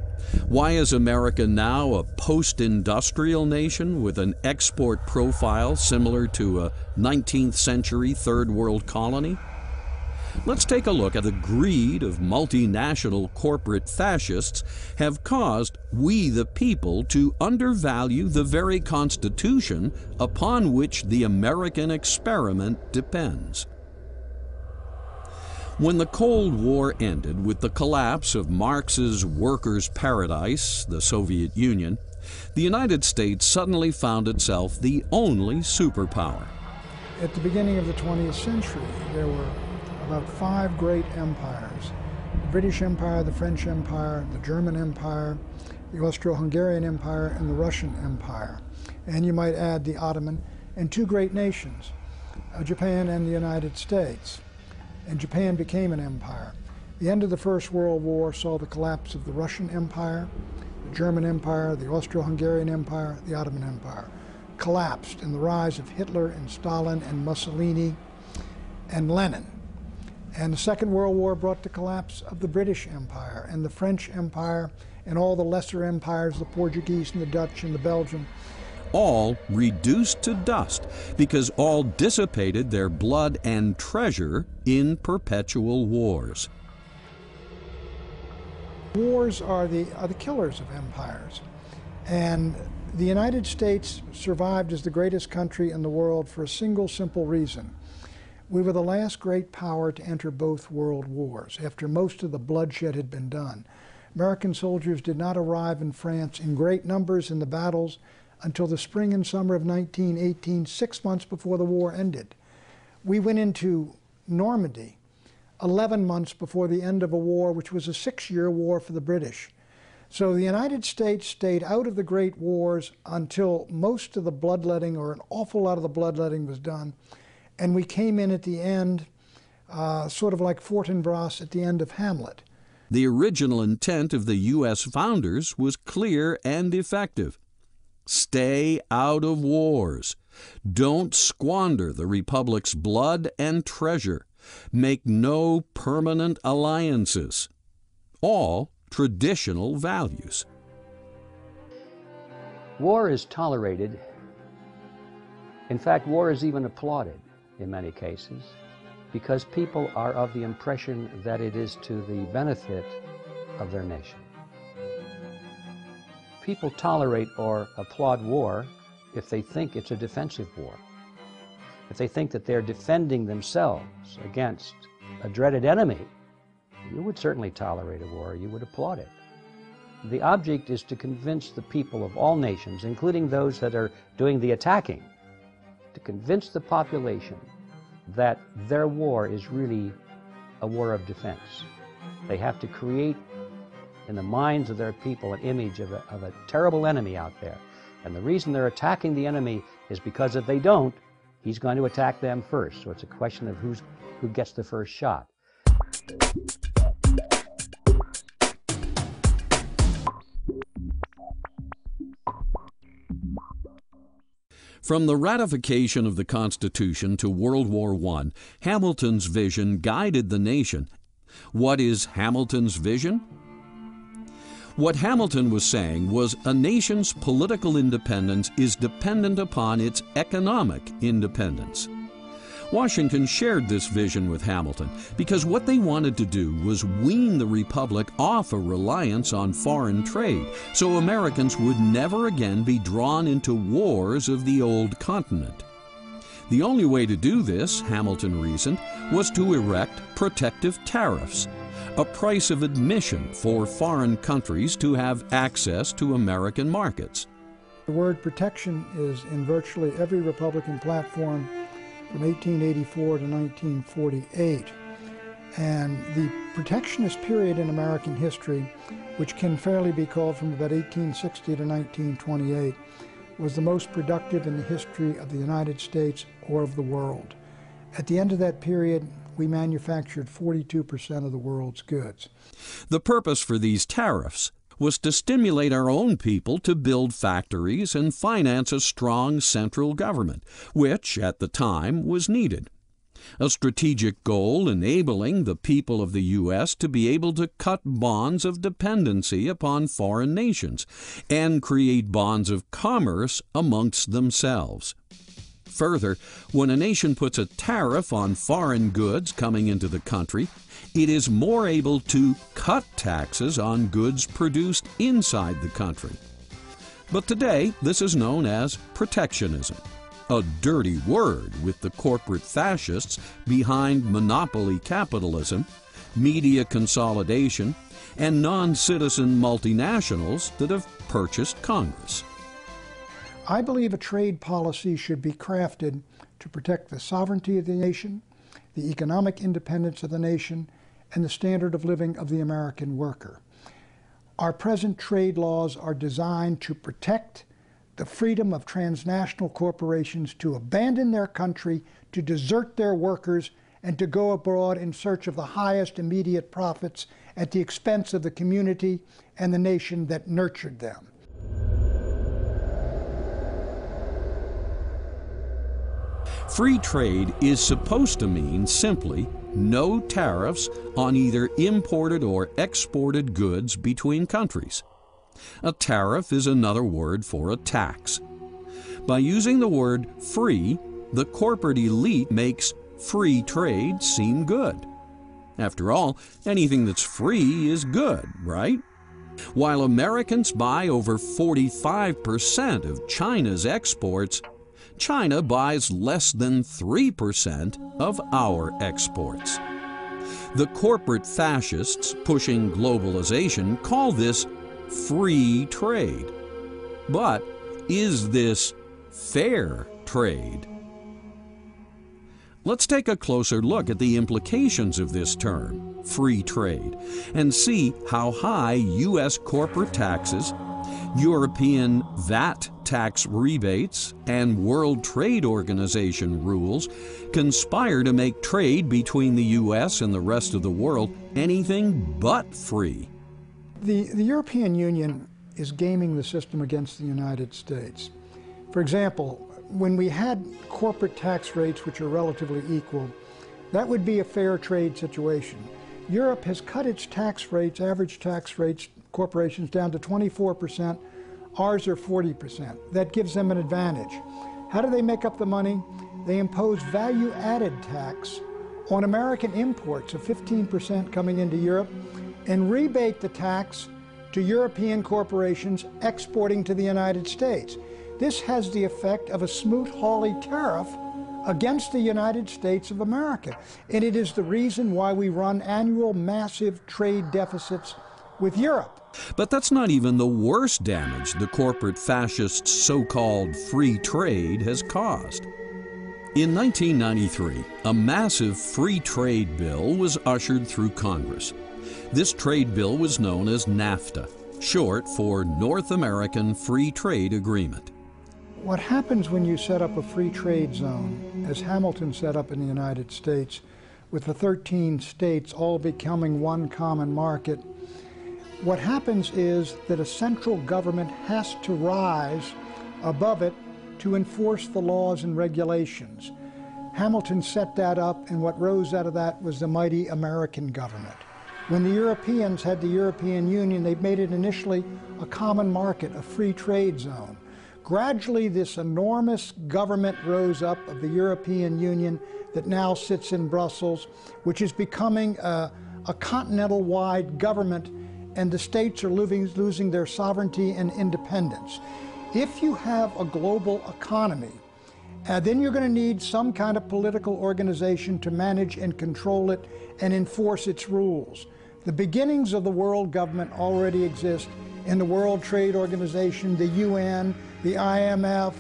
Why is America now a post-industrial nation with an export profile similar to a 19th century third world colony? Let's take a look at the greed of multinational corporate fascists have caused we the people to undervalue the very Constitution upon which the American experiment depends. When the Cold War ended with the collapse of Marx's workers' paradise, the Soviet Union, the United States suddenly found itself the only superpower. At the beginning of the 20th century, there were about 5 great empires: the British Empire, the French Empire, the German Empire, the Austro-Hungarian Empire, and the Russian Empire. And you might add the Ottoman, and 2 great nations, Japan and the United States. And Japan became an empire. The end of the First World War saw the collapse of the Russian Empire, the German Empire, the Austro-Hungarian Empire, the Ottoman Empire. Collapsed in the rise of Hitler and Stalin and Mussolini and Lenin. And the Second World War brought the collapse of the British Empire and the French Empire and all the lesser empires, the Portuguese and the Dutch and the Belgian. All reduced to dust because all dissipated their blood and treasure in perpetual wars. Wars are the killers of empires. And the United States survived as the greatest country in the world for a single simple reason. We were the last great power to enter both world wars after most of the bloodshed had been done. American soldiers did not arrive in France in great numbers in the battles until the spring and summer of 1918, 6 months before the war ended. We went into Normandy 11 months before the end of a war, which was a 6-year war for the British. So the United States stayed out of the great wars until most of the bloodletting, or an awful lot of the bloodletting, was done. And we came in at the end sort of like Fortinbras at the end of Hamlet. The original intent of the U.S. founders was clear and effective. Stay out of wars. Don't squander the Republic's blood and treasure. Make no permanent alliances. All traditional values. War is tolerated. In fact, war is even applauded in many cases because people are of the impression that it is to the benefit of their nation. People tolerate or applaud war if they think it's a defensive war. If they think that they're defending themselves against a dreaded enemy, you would certainly tolerate a war, you would applaud it. The object is to convince the people of all nations, including those that are doing the attacking, to convince the population that their war is really a war of defense. They have to create in the minds of their people an image of a terrible enemy out there. And the reason they're attacking the enemy is because if they don't, he's going to attack them first. So it's a question of who gets the first shot. From the ratification of the Constitution to World War I, Hamilton's vision guided the nation. What is Hamilton's vision? What Hamilton was saying was a nation's political independence is dependent upon its economic independence. Washington shared this vision with Hamilton because what they wanted to do was wean the Republic off a reliance on foreign trade so Americans would never again be drawn into wars of the old continent. The only way to do this, Hamilton reasoned, was to erect protective tariffs, a price of admission for foreign countries to have access to American markets. The word protection is in virtually every Republican platform from 1884 to 1948. And the protectionist period in American history, which can fairly be called from about 1860 to 1928, was the most productive in the history of the United States or of the world. At the end of that period, we manufactured 42% of the world's goods. The purpose for these tariffs was to stimulate our own people to build factories and finance a strong central government, which, at the time, was needed. A strategic goal enabling the people of the U.S. to be able to cut bonds of dependency upon foreign nations and create bonds of commerce amongst themselves. Further, when a nation puts a tariff on foreign goods coming into the country, it is more able to cut taxes on goods produced inside the country. But today, this is known as protectionism, a dirty word with the corporate fascists behind monopoly capitalism, media consolidation, and non-citizen multinationals that have purchased Congress. I believe a trade policy should be crafted to protect the sovereignty of the nation, the economic independence of the nation, and the standard of living of the American worker. Our present trade laws are designed to protect the freedom of transnational corporations to abandon their country, to desert their workers, and to go abroad in search of the highest immediate profits at the expense of the community and the nation that nurtured them. Free trade is supposed to mean simply no tariffs on either imported or exported goods between countries. A tariff is another word for a tax. By using the word free, the corporate elite makes free trade seem good. After all, anything that's free is good, right? While Americans buy over 45% of China's exports, China buys less than 3% of our exports. The corporate fascists pushing globalization call this free trade. But is this fair trade? Let's take a closer look at the implications of this term, free trade, and see how high U.S. corporate taxes, European VAT tax rebates and World Trade Organization rules conspire to make trade between the U.S. and the rest of the world anything but free. The European Union is gaming the system against the United States. For example, when we had corporate tax rates which are relatively equal, that would be a fair trade situation. Europe has cut its tax rates, average tax rates, corporations down to 24%. Ours are 40%. That gives them an advantage. How do they make up the money? They impose value-added tax on American imports of 15% coming into Europe and rebate the tax to European corporations exporting to the United States. This has the effect of a Smoot-Hawley tariff against the United States of America. And it is the reason why we run annual massive trade deficits with Europe. But that's not even the worst damage the corporate fascists' so-called free trade has caused. In 1993, a massive free trade bill was ushered through Congress. This trade bill was known as NAFTA, short for North American Free Trade Agreement. What happens when you set up a free trade zone, as Hamilton set up in the United States, with the 13 states all becoming one common market, what happens is that a central government has to rise above it to enforce the laws and regulations. Hamilton set that up, and what rose out of that was the mighty American government. When the Europeans had the European Union, they made it initially a common market, a free trade zone. Gradually, this enormous government rose up of the European Union that now sits in Brussels, which is becoming a continental-wide government, and the states are losing their sovereignty and independence. If you have a global economy, then you're going to need some kind of political organization to manage and control it and enforce its rules. The beginnings of the world government already exist in the World Trade Organization, the UN, the IMF,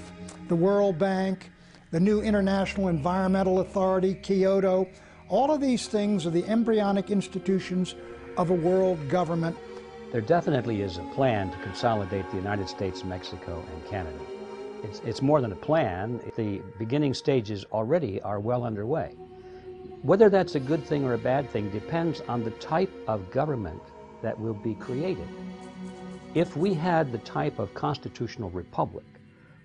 the World Bank, the new International Environmental Authority, Kyoto. All of these things are the embryonic institutions of a world government. There definitely is a plan to consolidate the United States, Mexico, and Canada. It's more than a plan. The beginning stages already are well underway. Whether that's a good thing or a bad thing depends on the type of government that will be created. If we had the type of constitutional republic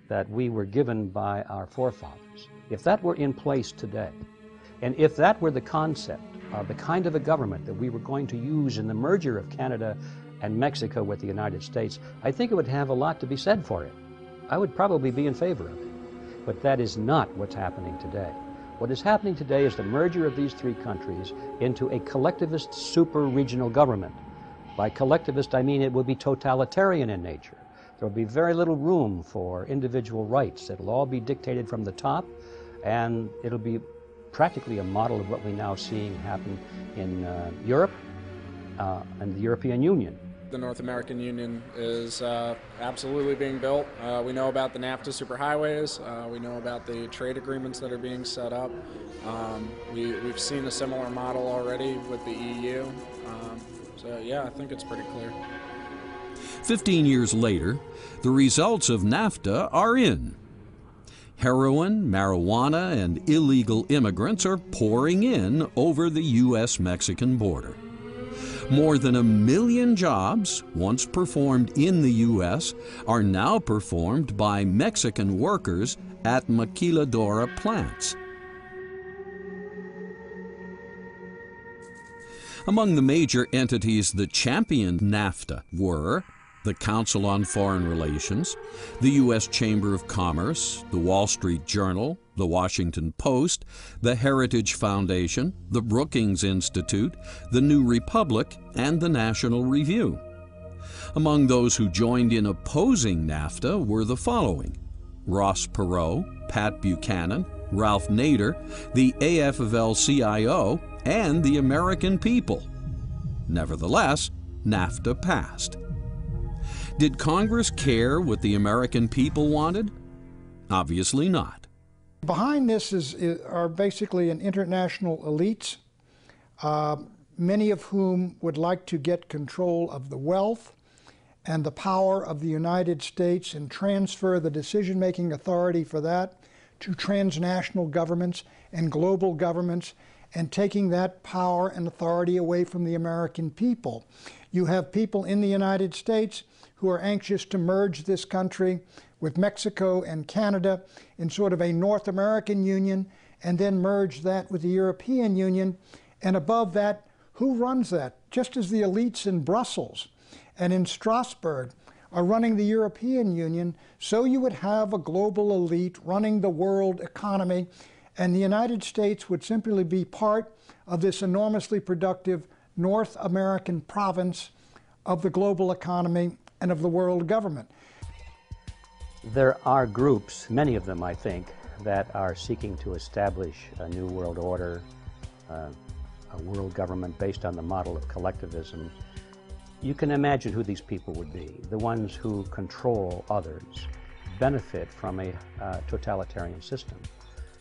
that we were given by our forefathers, if that were in place today, and if that were the concept of the kind of a government that we were going to use in the merger of Canada and Mexico with the United States, I think it would have a lot to be said for it. I would probably be in favor of it. But that is not what's happening today. What is happening today is the merger of these three countries into a collectivist super-regional government. By collectivist, I mean it will be totalitarian in nature. There will be very little room for individual rights. It'll all be dictated from the top, and it'll be practically a model of what we're now seeing happen in Europe and the European Union. The North American Union is absolutely being built. We know about the NAFTA superhighways. We know about the trade agreements that are being set up. We've seen a similar model already with the EU. So yeah, I think it's pretty clear. 15 years later, the results of NAFTA are in. Heroin, marijuana, and illegal immigrants are pouring in over the U.S.-Mexican border. More than 1 million jobs, once performed in the U.S., are now performed by Mexican workers at maquiladora plants. Among the major entities that championed NAFTA were the Council on Foreign Relations, the U.S. Chamber of Commerce, the Wall Street Journal, the Washington Post, the Heritage Foundation, the Brookings Institute, the New Republic, and the National Review. Among those who joined in opposing NAFTA were the following: Ross Perot, Pat Buchanan, Ralph Nader, the AFL-CIO, and the American people. Nevertheless, NAFTA passed. Did Congress care what the American people wanted? Obviously not. Behind this are basically an international elites, many of whom would like to get control of the wealth and the power of the United States and transfer the decision-making authority for that to transnational governments and global governments, and taking that power and authority away from the American people. You have people in the United States who are anxious to merge this country with Mexico and Canada in sort of a North American Union, and then merge that with the European Union. And above that, who runs that? Just as the elites in Brussels and in Strasbourg are running the European Union, so you would have a global elite running the world economy, and the United States would simply be part of this enormously productive North American province of the global economy and of the world government. There are groups, many of them I think, that are seeking to establish a new world order, a world government based on the model of collectivism. You can imagine who these people would be. The ones who control others benefit from a totalitarian system.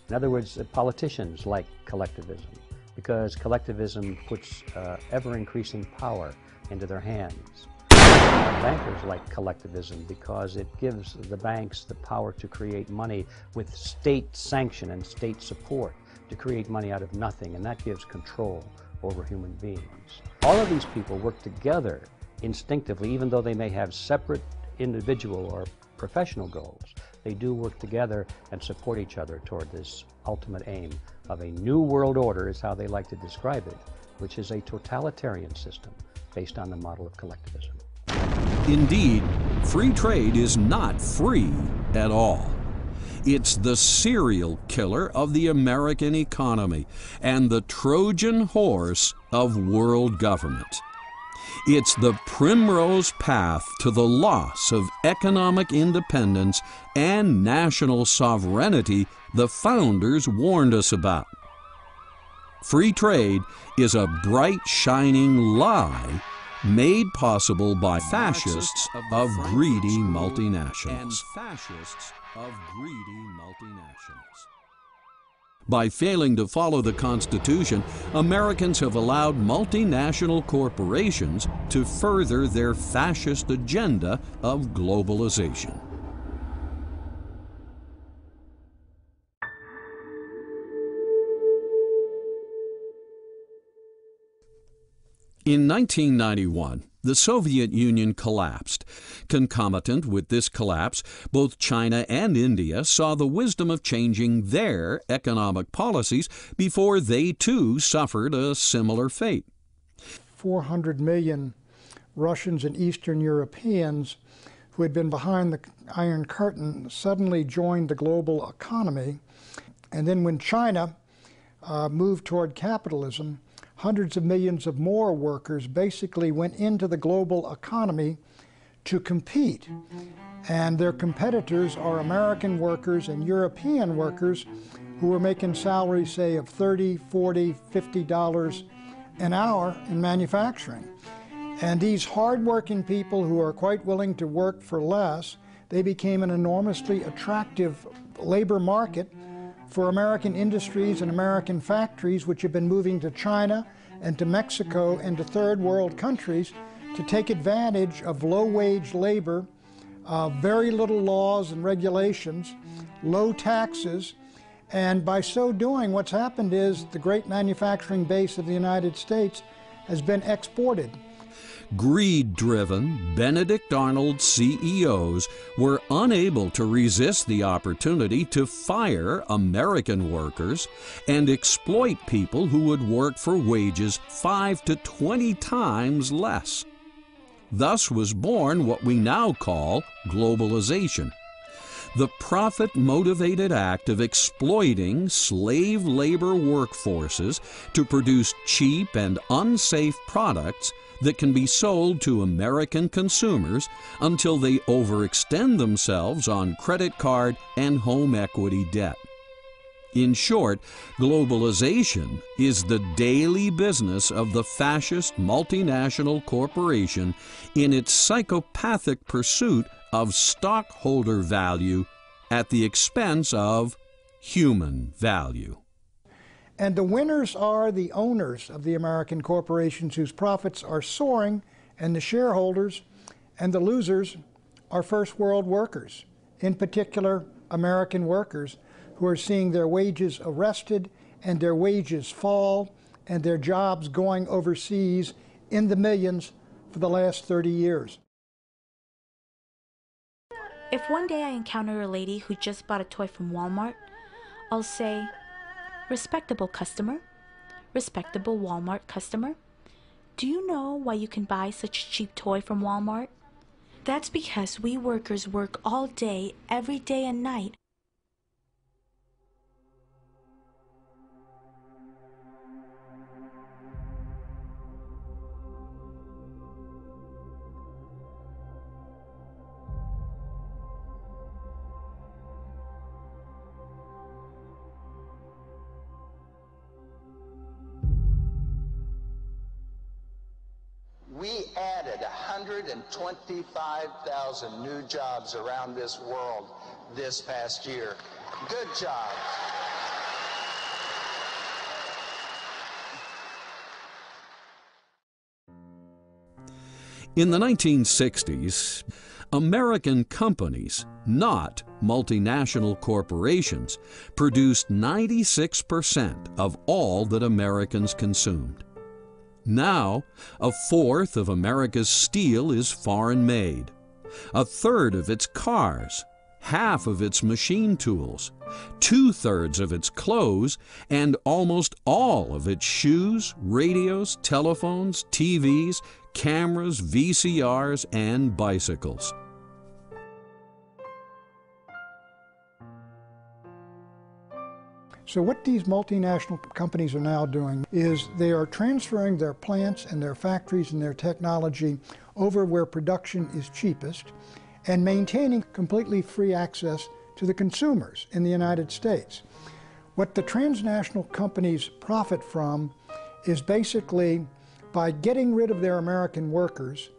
In other words, politicians like collectivism, because collectivism puts ever-increasing power into their hands. Bankers like collectivism because it gives the banks the power to create money with state sanction and state support, to create money out of nothing, and that gives control over human beings. All of these people work together instinctively, even though they may have separate individual or professional goals. They do work together and support each other toward this ultimate aim of a new world order, is how they like to describe it, which is a totalitarian system based on the model of collectivism. Indeed, free trade is not free at all. It's the serial killer of the American economy and the Trojan horse of world government. It's the primrose path to the loss of economic independence and national sovereignty the founders warned us about. Free trade is a bright, shining lie made possible by fascists of greedy multinationals. By failing to follow the Constitution, Americans have allowed multinational corporations to further their fascist agenda of globalization. In 1991, the Soviet Union collapsed. Concomitant with this collapse, both China and India saw the wisdom of changing their economic policies before they too suffered a similar fate. 400 million Russians and Eastern Europeans who had been behind the Iron Curtain suddenly joined the global economy. And then when China moved toward capitalism, hundreds of millions of more workers basically went into the global economy to compete. And their competitors are American workers and European workers who were making salaries, say, of $30, $40, $50 an hour in manufacturing. And these hardworking people who are quite willing to work for less, they became an enormously attractive labor market for American industries and American factories, which have been moving to China and to Mexico and to third world countries to take advantage of low-wage labor, very little laws and regulations, low taxes, and by so doing, what's happened is the great manufacturing base of the United States has been exported. Greed-driven Benedict Arnold CEOs were unable to resist the opportunity to fire American workers and exploit people who would work for wages 5 to 20 times less. Thus was born what we now call globalization, the profit-motivated act of exploiting slave labor workforces to produce cheap and unsafe products that can be sold to American consumers until they overextend themselves on credit card and home equity debt. In short, globalization is the daily business of the fascist multinational corporation in its psychopathic pursuit of stockholder value at the expense of human value. And the winners are the owners of the American corporations whose profits are soaring, and the shareholders, And the losers are first world workers, in particular American workers, who are seeing their wages arrested and their wages fall and their jobs going overseas in the millions for the last 30 years. If one day I encounter a lady who just bought a toy from Walmart, I'll say, "Respectable customer, respectable Walmart customer, do you know why you can buy such a cheap toy from Walmart? That's because we workers work all day, every day and night." We added 125,000 new jobs around this world this past year. Good job. In the 1960s, American companies, not multinational corporations, produced 96% of all that Americans consumed. Now, a fourth of America's steel is foreign-made, a third of its cars, half of its machine tools, 2/3 of its clothes, and almost all of its shoes, radios, telephones, TVs, cameras, VCRs, and bicycles. So what these multinational companies are now doing is they are transferring their plants and their factories and their technology over where production is cheapest and maintaining completely free access to the consumers in the United States. What the transnational companies profit from is basically by getting rid of their American workers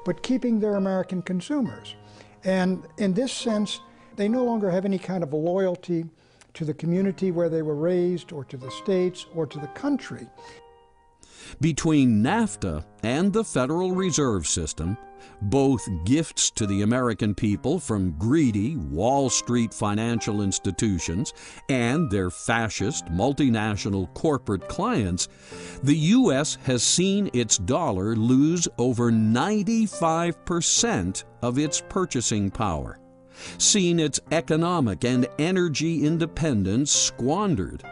but keeping their American consumers. And in this sense, they no longer have any kind of loyalty to the community where they were raised, or to the states, or to the country. Between NAFTA and the Federal Reserve System, both gifts to the American people from greedy Wall Street financial institutions and their fascist multinational corporate clients, the U.S. has seen its dollar lose over 95% of its purchasing power, seen its economic and energy independence squandered,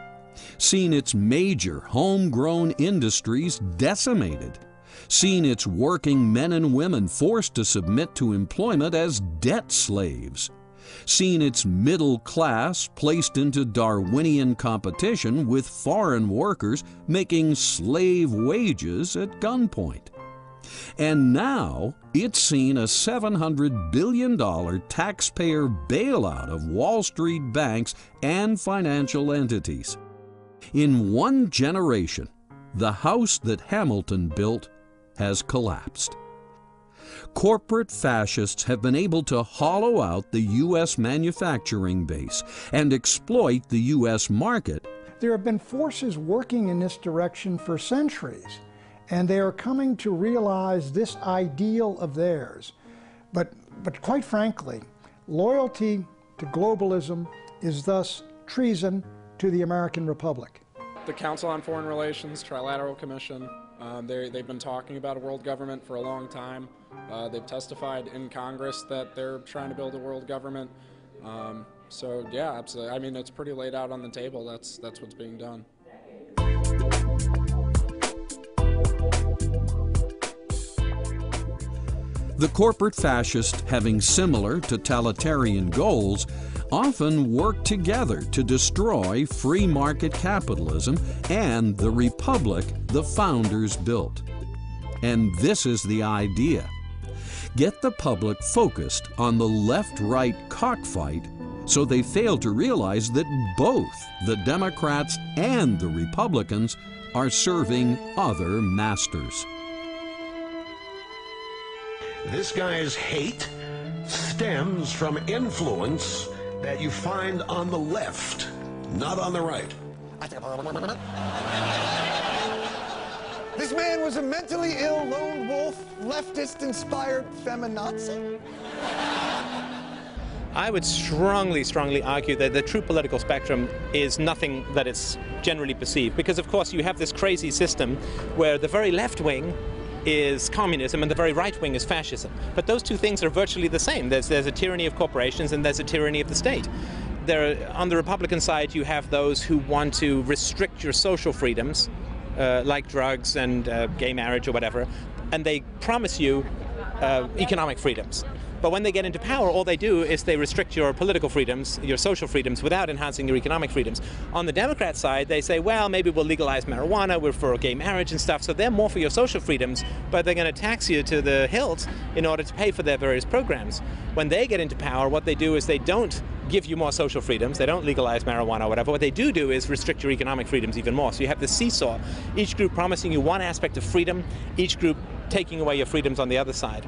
seen its major homegrown industries decimated, seen its working men and women forced to submit to employment as debt slaves, seen its middle class placed into Darwinian competition with foreign workers making slave wages at gunpoint. And now it's seen a $700 billion taxpayer bailout of Wall Street banks and financial entities. In one generation, the house that Hamilton built has collapsed. Corporate fascists have been able to hollow out the U.S. manufacturing base and exploit the U.S. market. There have been forces working in this direction for centuries, and they are coming to realize this ideal of theirs. But quite frankly, loyalty to globalism is thus treason to the American Republic. The Council on Foreign Relations, Trilateral Commission, they've been talking about a world government for a long time. They've testified in Congress that they're trying to build a world government. So yeah, absolutely. I mean, it's pretty laid out on the table. That's what's being done. The corporate fascists, having similar totalitarian goals, often work together to destroy free market capitalism and the republic the founders built. And this is the idea. Get the public focused on the left-right cockfight so they fail to realize that both the Democrats and the Republicans are serving other masters. This guy's hate stems from influence that you find on the left, not on the right. This man was a mentally ill, lone wolf, leftist-inspired feminazi? I would strongly argue that the true political spectrum is nothing that it's generally perceived, because of course you have this crazy system where the very left wing is communism and the very right wing is fascism. But those two things are virtually the same. There's a tyranny of corporations and there's a tyranny of the state. On the Republican side, you have those who want to restrict your social freedoms, like drugs and gay marriage or whatever, and they promise you economic freedoms. But when they get into power, all they do is they restrict your political freedoms, your social freedoms, without enhancing your economic freedoms. On the Democrat side, they say, well, maybe we'll legalize marijuana, we're for gay marriage and stuff, so they're more for your social freedoms, but they're going to tax you to the hilt in order to pay for their various programs. When they get into power, what they do is they don't give you more social freedoms, they don't legalize marijuana or whatever. What they do is restrict your economic freedoms even more. So you have this seesaw, each group promising you one aspect of freedom, each group taking away your freedoms on the other side.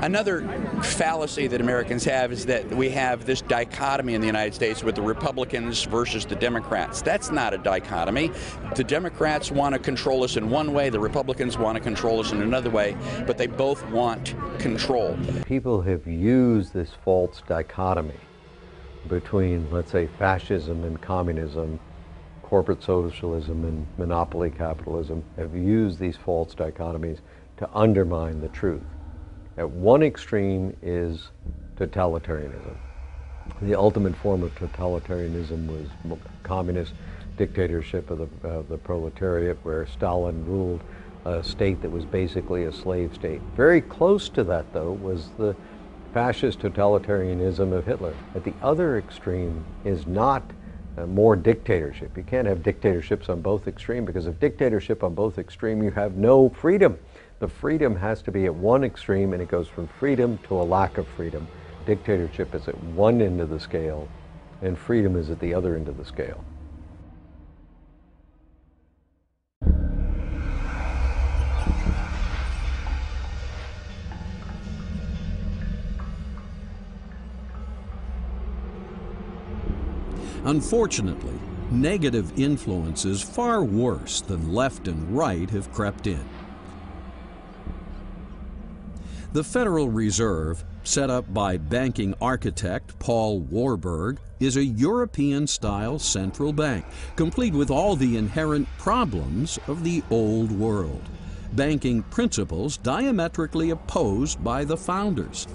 Another fallacy that Americans have is that we have this dichotomy in the United States with the Republicans versus the Democrats. That's not a dichotomy. The Democrats want to control us in one way, the Republicans want to control us in another way, but they both want control. People have used this false dichotomy between, let's say, fascism and communism, corporate socialism and monopoly capitalism, have used these false dichotomies to undermine the truth. At one extreme is totalitarianism. The ultimate form of totalitarianism was communist dictatorship of the proletariat, where Stalin ruled a state that was basically a slave state. Very close to that, though, was the fascist totalitarianism of Hitler. At the other extreme is not more dictatorship. You can't have dictatorships on both extremes, because if dictatorship on both extremes, you have no freedom. The freedom has to be at one extreme, and it goes from freedom to a lack of freedom. Dictatorship is at one end of the scale, and freedom is at the other end of the scale. Unfortunately, negative influences far worse than left and right have crept in. The Federal Reserve, set up by banking architect Paul Warburg, is a European-style central bank, complete with all the inherent problems of the old world. Banking principles diametrically opposed by the founders.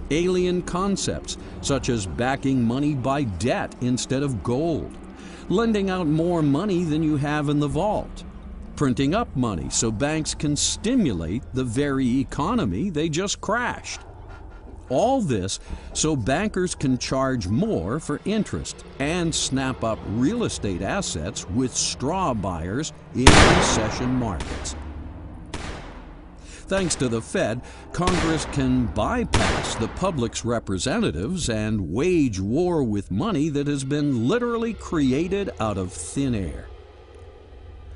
Alien concepts, such as backing money by debt instead of gold, lending out more money than you have in the vault, printing up money so banks can stimulate the very economy they just crashed. All this so bankers can charge more for interest and snap up real estate assets with straw buyers in recession markets. Thanks to the Fed, Congress can bypass the public's representatives and wage war with money that has been literally created out of thin air.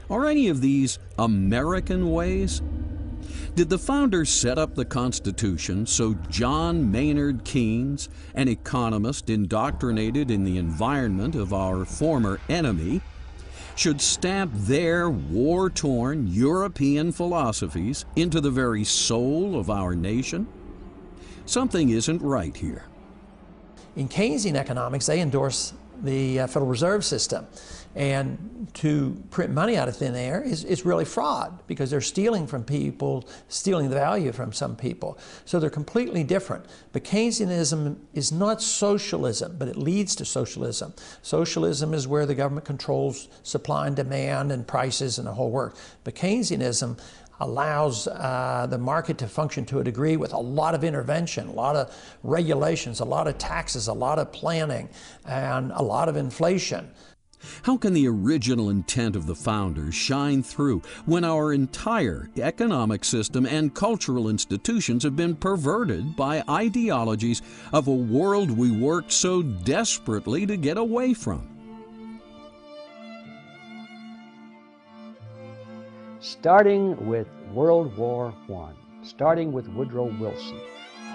Are any of these American ways? Did the founders set up the Constitution so John Maynard Keynes, an economist indoctrinated in the environment of our former enemy, should stamp their war-torn European philosophies into the very soul of our nation? Something isn't right here. In Keynesian economics, they endorse the Federal Reserve System. And to print money out of thin air is really fraud, because they're stealing from people, stealing the value from some people. So they're completely different. But Keynesianism is not socialism, but it leads to socialism. Socialism is where the government controls supply and demand and prices and the whole work. But Keynesianism allows the market to function to a degree with a lot of intervention, a lot of regulations, a lot of taxes, a lot of planning, and a lot of inflation. How can the original intent of the founders shine through when our entire economic system and cultural institutions have been perverted by ideologies of a world we worked so desperately to get away from? Starting with World War I, starting with Woodrow Wilson,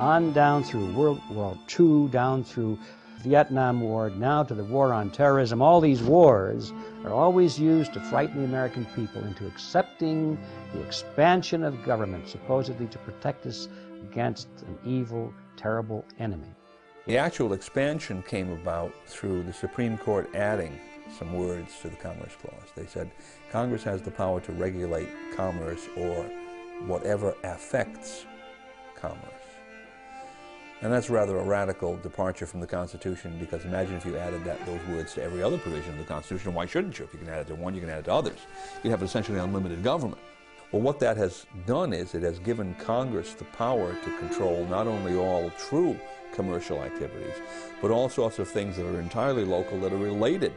on down through World War II, down through Vietnam War, now to the war on terrorism. All these wars are always used to frighten the American people into accepting the expansion of government supposedly to protect us against an evil, terrible enemy. The actual expansion came about through the Supreme Court adding some words to the Commerce Clause. They said Congress has the power to regulate commerce or whatever affects commerce. And that's rather a radical departure from the Constitution, because imagine if you added those words to every other provision of the Constitution. Why shouldn't you? If you can add it to one, you can add it to others. You'd have essentially unlimited government. Well, what that has done is it has given Congress the power to control not only all true commercial activities, but all sorts of things that are entirely local that are related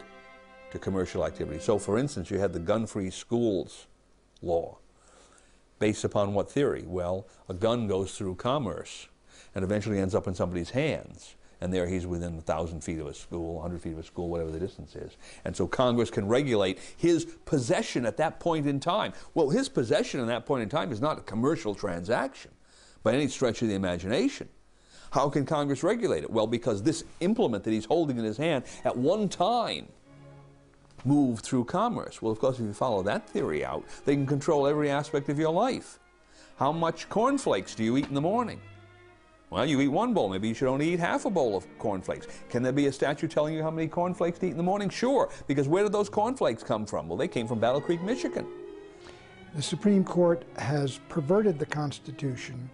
to commercial activity. So, for instance, you had the gun-free schools law. Based upon what theory? Well, a gun goes through commerce and eventually ends up in somebody's hands. And there he's within 1,000 feet of a school, 100 feet of a school, whatever the distance is. And so Congress can regulate his possession at that point in time. Well, his possession at that point in time is not a commercial transaction by any stretch of the imagination. How can Congress regulate it? Well, because this implement that he's holding in his hand at one time moved through commerce. Well, of course, if you follow that theory out, they can control every aspect of your life. How much cornflakes do you eat in the morning? Well, you eat one bowl. Maybe you should only eat half a bowl of cornflakes. Can there be a statute telling you how many cornflakes to eat in the morning? Sure, because where did those cornflakes come from? Well, they came from Battle Creek, Michigan. The Supreme Court has perverted the Constitution,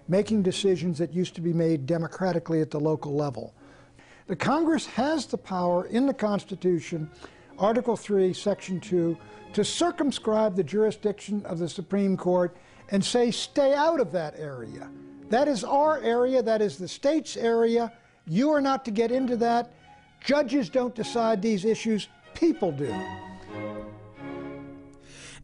making decisions that used to be made democratically at the local level. The Congress has the power in the Constitution, Article 3, Section 2, to circumscribe the jurisdiction of the Supreme Court and say, stay out of that area. That is our area, that is the state's area. You are not to get into that. Judges don't decide these issues, people do.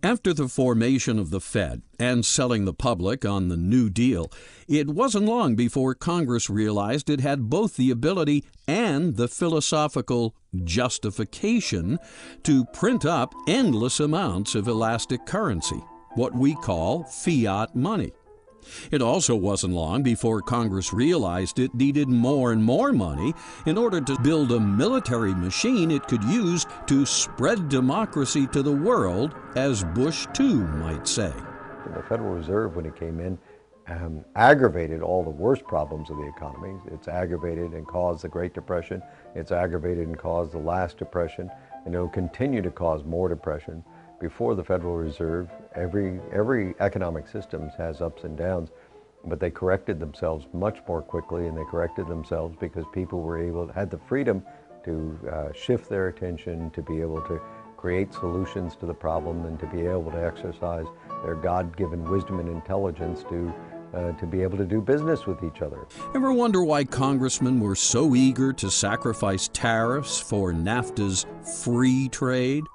After the formation of the Fed and selling the public on the New Deal, it wasn't long before Congress realized it had both the ability and the philosophical justification to print up endless amounts of elastic currency, what we call fiat money. It also wasn't long before Congress realized it needed more and more money in order to build a military machine it could use to spread democracy to the world, as Bush II might say. The Federal Reserve, when it came in, aggravated all the worst problems of the economy. It's aggravated and caused the Great Depression. It's aggravated and caused the last depression, and it will continue to cause more depression. Before the Federal Reserve, every economic system has ups and downs, but they corrected themselves much more quickly, and they corrected themselves because people had the freedom to shift their attention, to be able to create solutions to the problem, and to be able to exercise their God-given wisdom and intelligence to be able to do business with each other. Ever wonder why congressmen were so eager to sacrifice tariffs for NAFTA's free trade?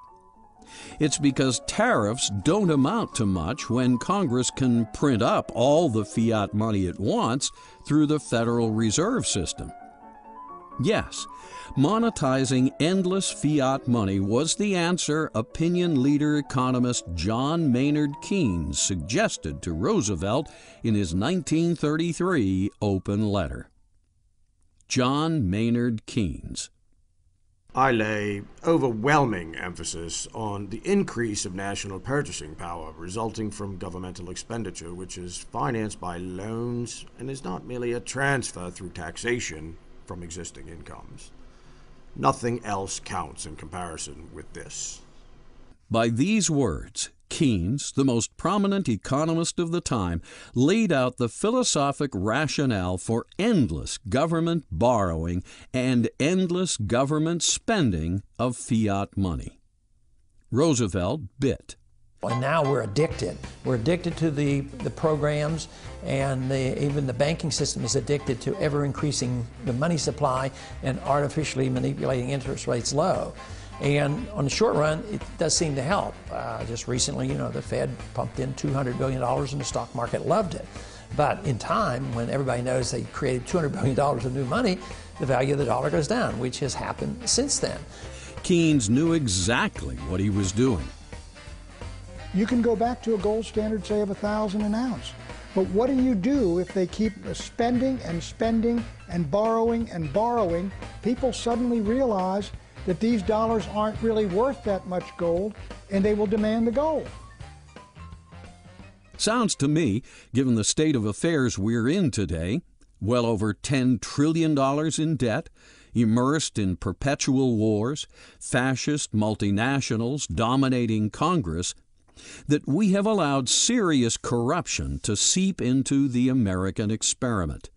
It's because tariffs don't amount to much when Congress can print up all the fiat money it wants through the Federal Reserve System. Yes, monetizing endless fiat money was the answer opinion leader economist John Maynard Keynes suggested to Roosevelt in his 1933 open letter. John Maynard Keynes. I lay overwhelming emphasis on the increase of national purchasing power resulting from governmental expenditure, which is financed by loans and is not merely a transfer through taxation from existing incomes. Nothing else counts in comparison with this. By these words, Keynes, the most prominent economist of the time, laid out the philosophic rationale for endless government borrowing and endless government spending of fiat money. Roosevelt bit. And now we're addicted. We're addicted to the programs, and even the banking system is addicted to ever increasing the money supply and artificially manipulating interest rates low. And on the short run, it does seem to help. Just recently, the Fed pumped in $200 billion and the stock market loved it. But in time, when everybody knows they created $200 billion of new money, the value of the dollar goes down, which has happened since then. Keynes knew exactly what he was doing. You can go back to a gold standard, say, of $1,000 an ounce. But what do you do if they keep spending and spending and borrowing and borrowing? People suddenly realize that these dollars aren't really worth that much gold, and they will demand the gold. Sounds to me, given the state of affairs we're in today, well over $10 trillion in debt, immersed in perpetual wars, fascist multinationals dominating Congress, that we have allowed serious corruption to seep into the American experiment.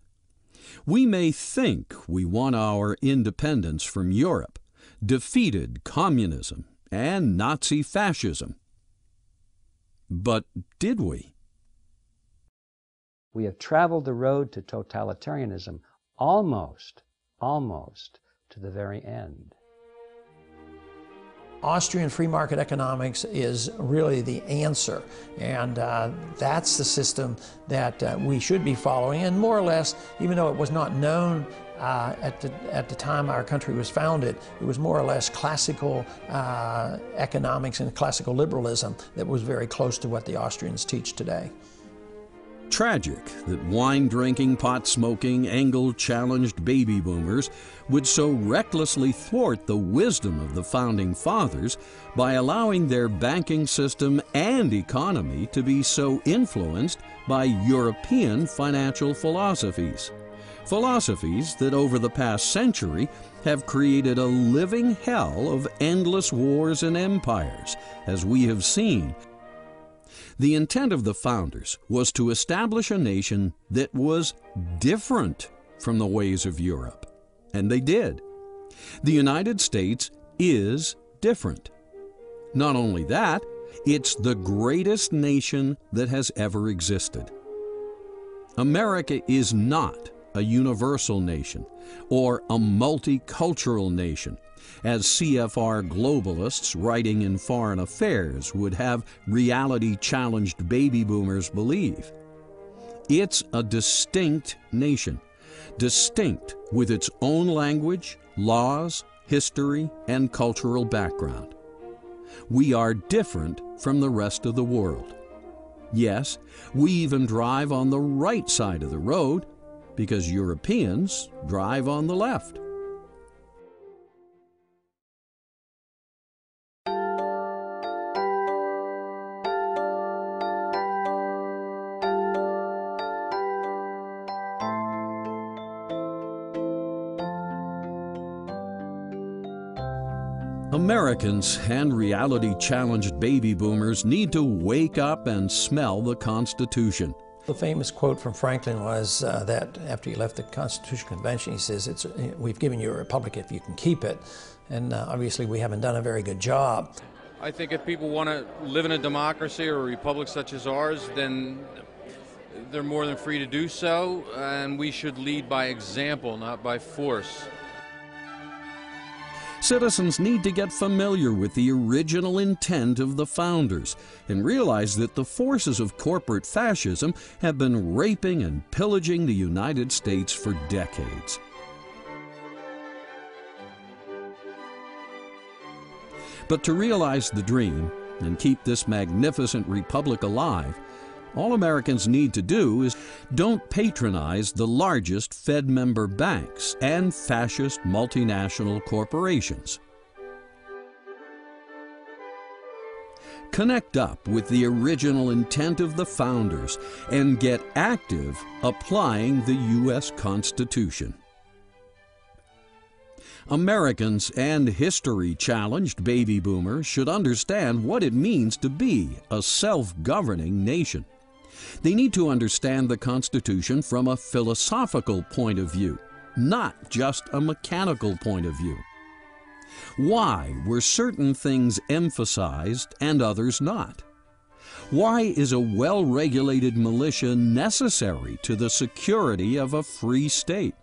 We may think we won our independence from Europe, defeated communism and Nazi fascism. But did we? We have traveled the road to totalitarianism almost to the very end. Austrian free market economics is really the answer, and that's the system that we should be following. And more or less, even though it was not known at the time our country was founded, it was more or less classical economics and classical liberalism that was very close to what the Austrians teach today. Tragic that wine-drinking, pot-smoking, Engel-challenged baby boomers would so recklessly thwart the wisdom of the Founding Fathers by allowing their banking system and economy to be so influenced by European financial philosophies. Philosophies that over the past century have created a living hell of endless wars and empires, as we have seen. The intent of the founders was to establish a nation that was different from the ways of Europe. And they did. The United States is different. Not only that, it's the greatest nation that has ever existed. America is not a universal nation or a multicultural nation, as CFR globalists writing in Foreign Affairs would have reality-challenged baby boomers believe. It's a distinct nation, distinct with its own language, laws, history, and cultural background. We are different from the rest of the world. Yes, we even drive on the right side of the road because Europeans drive on the left. Americans and reality-challenged baby boomers need to wake up and smell the Constitution. The famous quote from Franklin was that after he left the Constitutional Convention, he says, "We've given you a republic if you can keep it." And obviously we haven't done a very good job. I think if people want to live in a democracy or a republic such as ours, then they're more than free to do so, and we should lead by example, not by force. Citizens need to get familiar with the original intent of the founders and realize that the forces of corporate fascism have been raping and pillaging the United States for decades. But to realize the dream and keep this magnificent republic alive, all Americans need to do is don't patronize the largest Fed member banks and fascist multinational corporations. Connect up with the original intent of the founders and get active applying the U.S. Constitution. Americans and history-challenged baby boomers should understand what it means to be a self-governing nation. They need to understand the Constitution from a philosophical point of view, not just a mechanical point of view. Why were certain things emphasized and others not? Why is a well-regulated militia necessary to the security of a free state?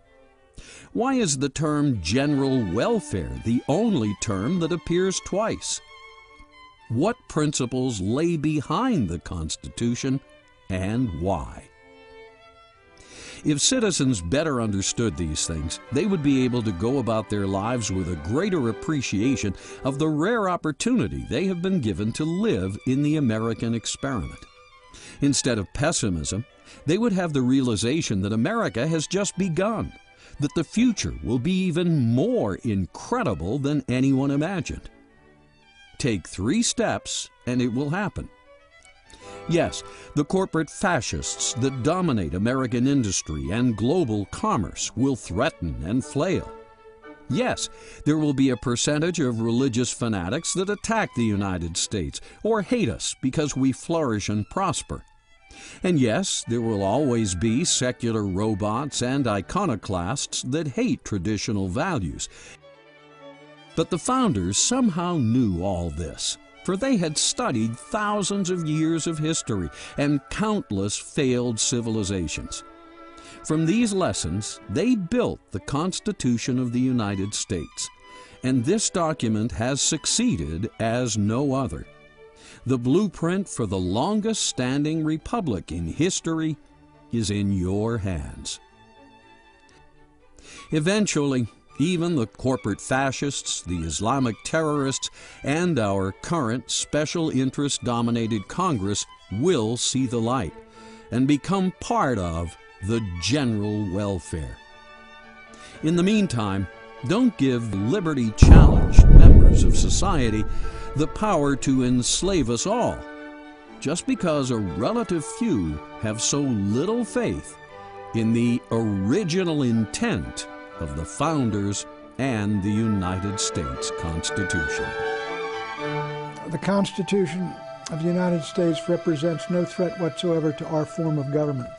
Why is the term general welfare the only term that appears twice? What principles lay behind the Constitution and why? If citizens better understood these things, they would be able to go about their lives with a greater appreciation of the rare opportunity they have been given to live in the American experiment. Instead of pessimism, they would have the realization that America has just begun, that the future will be even more incredible than anyone imagined. Take 3 steps and it will happen. Yes, the corporate fascists that dominate American industry and global commerce will threaten and flail. Yes, there will be a percentage of religious fanatics that attack the United States or hate us because we flourish and prosper. And yes, there will always be secular robots and iconoclasts that hate traditional values. But the founders somehow knew all this, for they had studied thousands of years of history and countless failed civilizations. From these lessons, they built the Constitution of the United States, and this document has succeeded as no other. The blueprint for the longest-standing republic in history is in your hands. Eventually, even the corporate fascists, the Islamic terrorists, and our current special interest-dominated Congress will see the light and become part of the general welfare. In the meantime, don't give liberty-challenged members of society the power to enslave us all, just because a relative few have so little faith in the original intent of the founders and the United States Constitution. The Constitution of the United States represents no threat whatsoever to our form of government.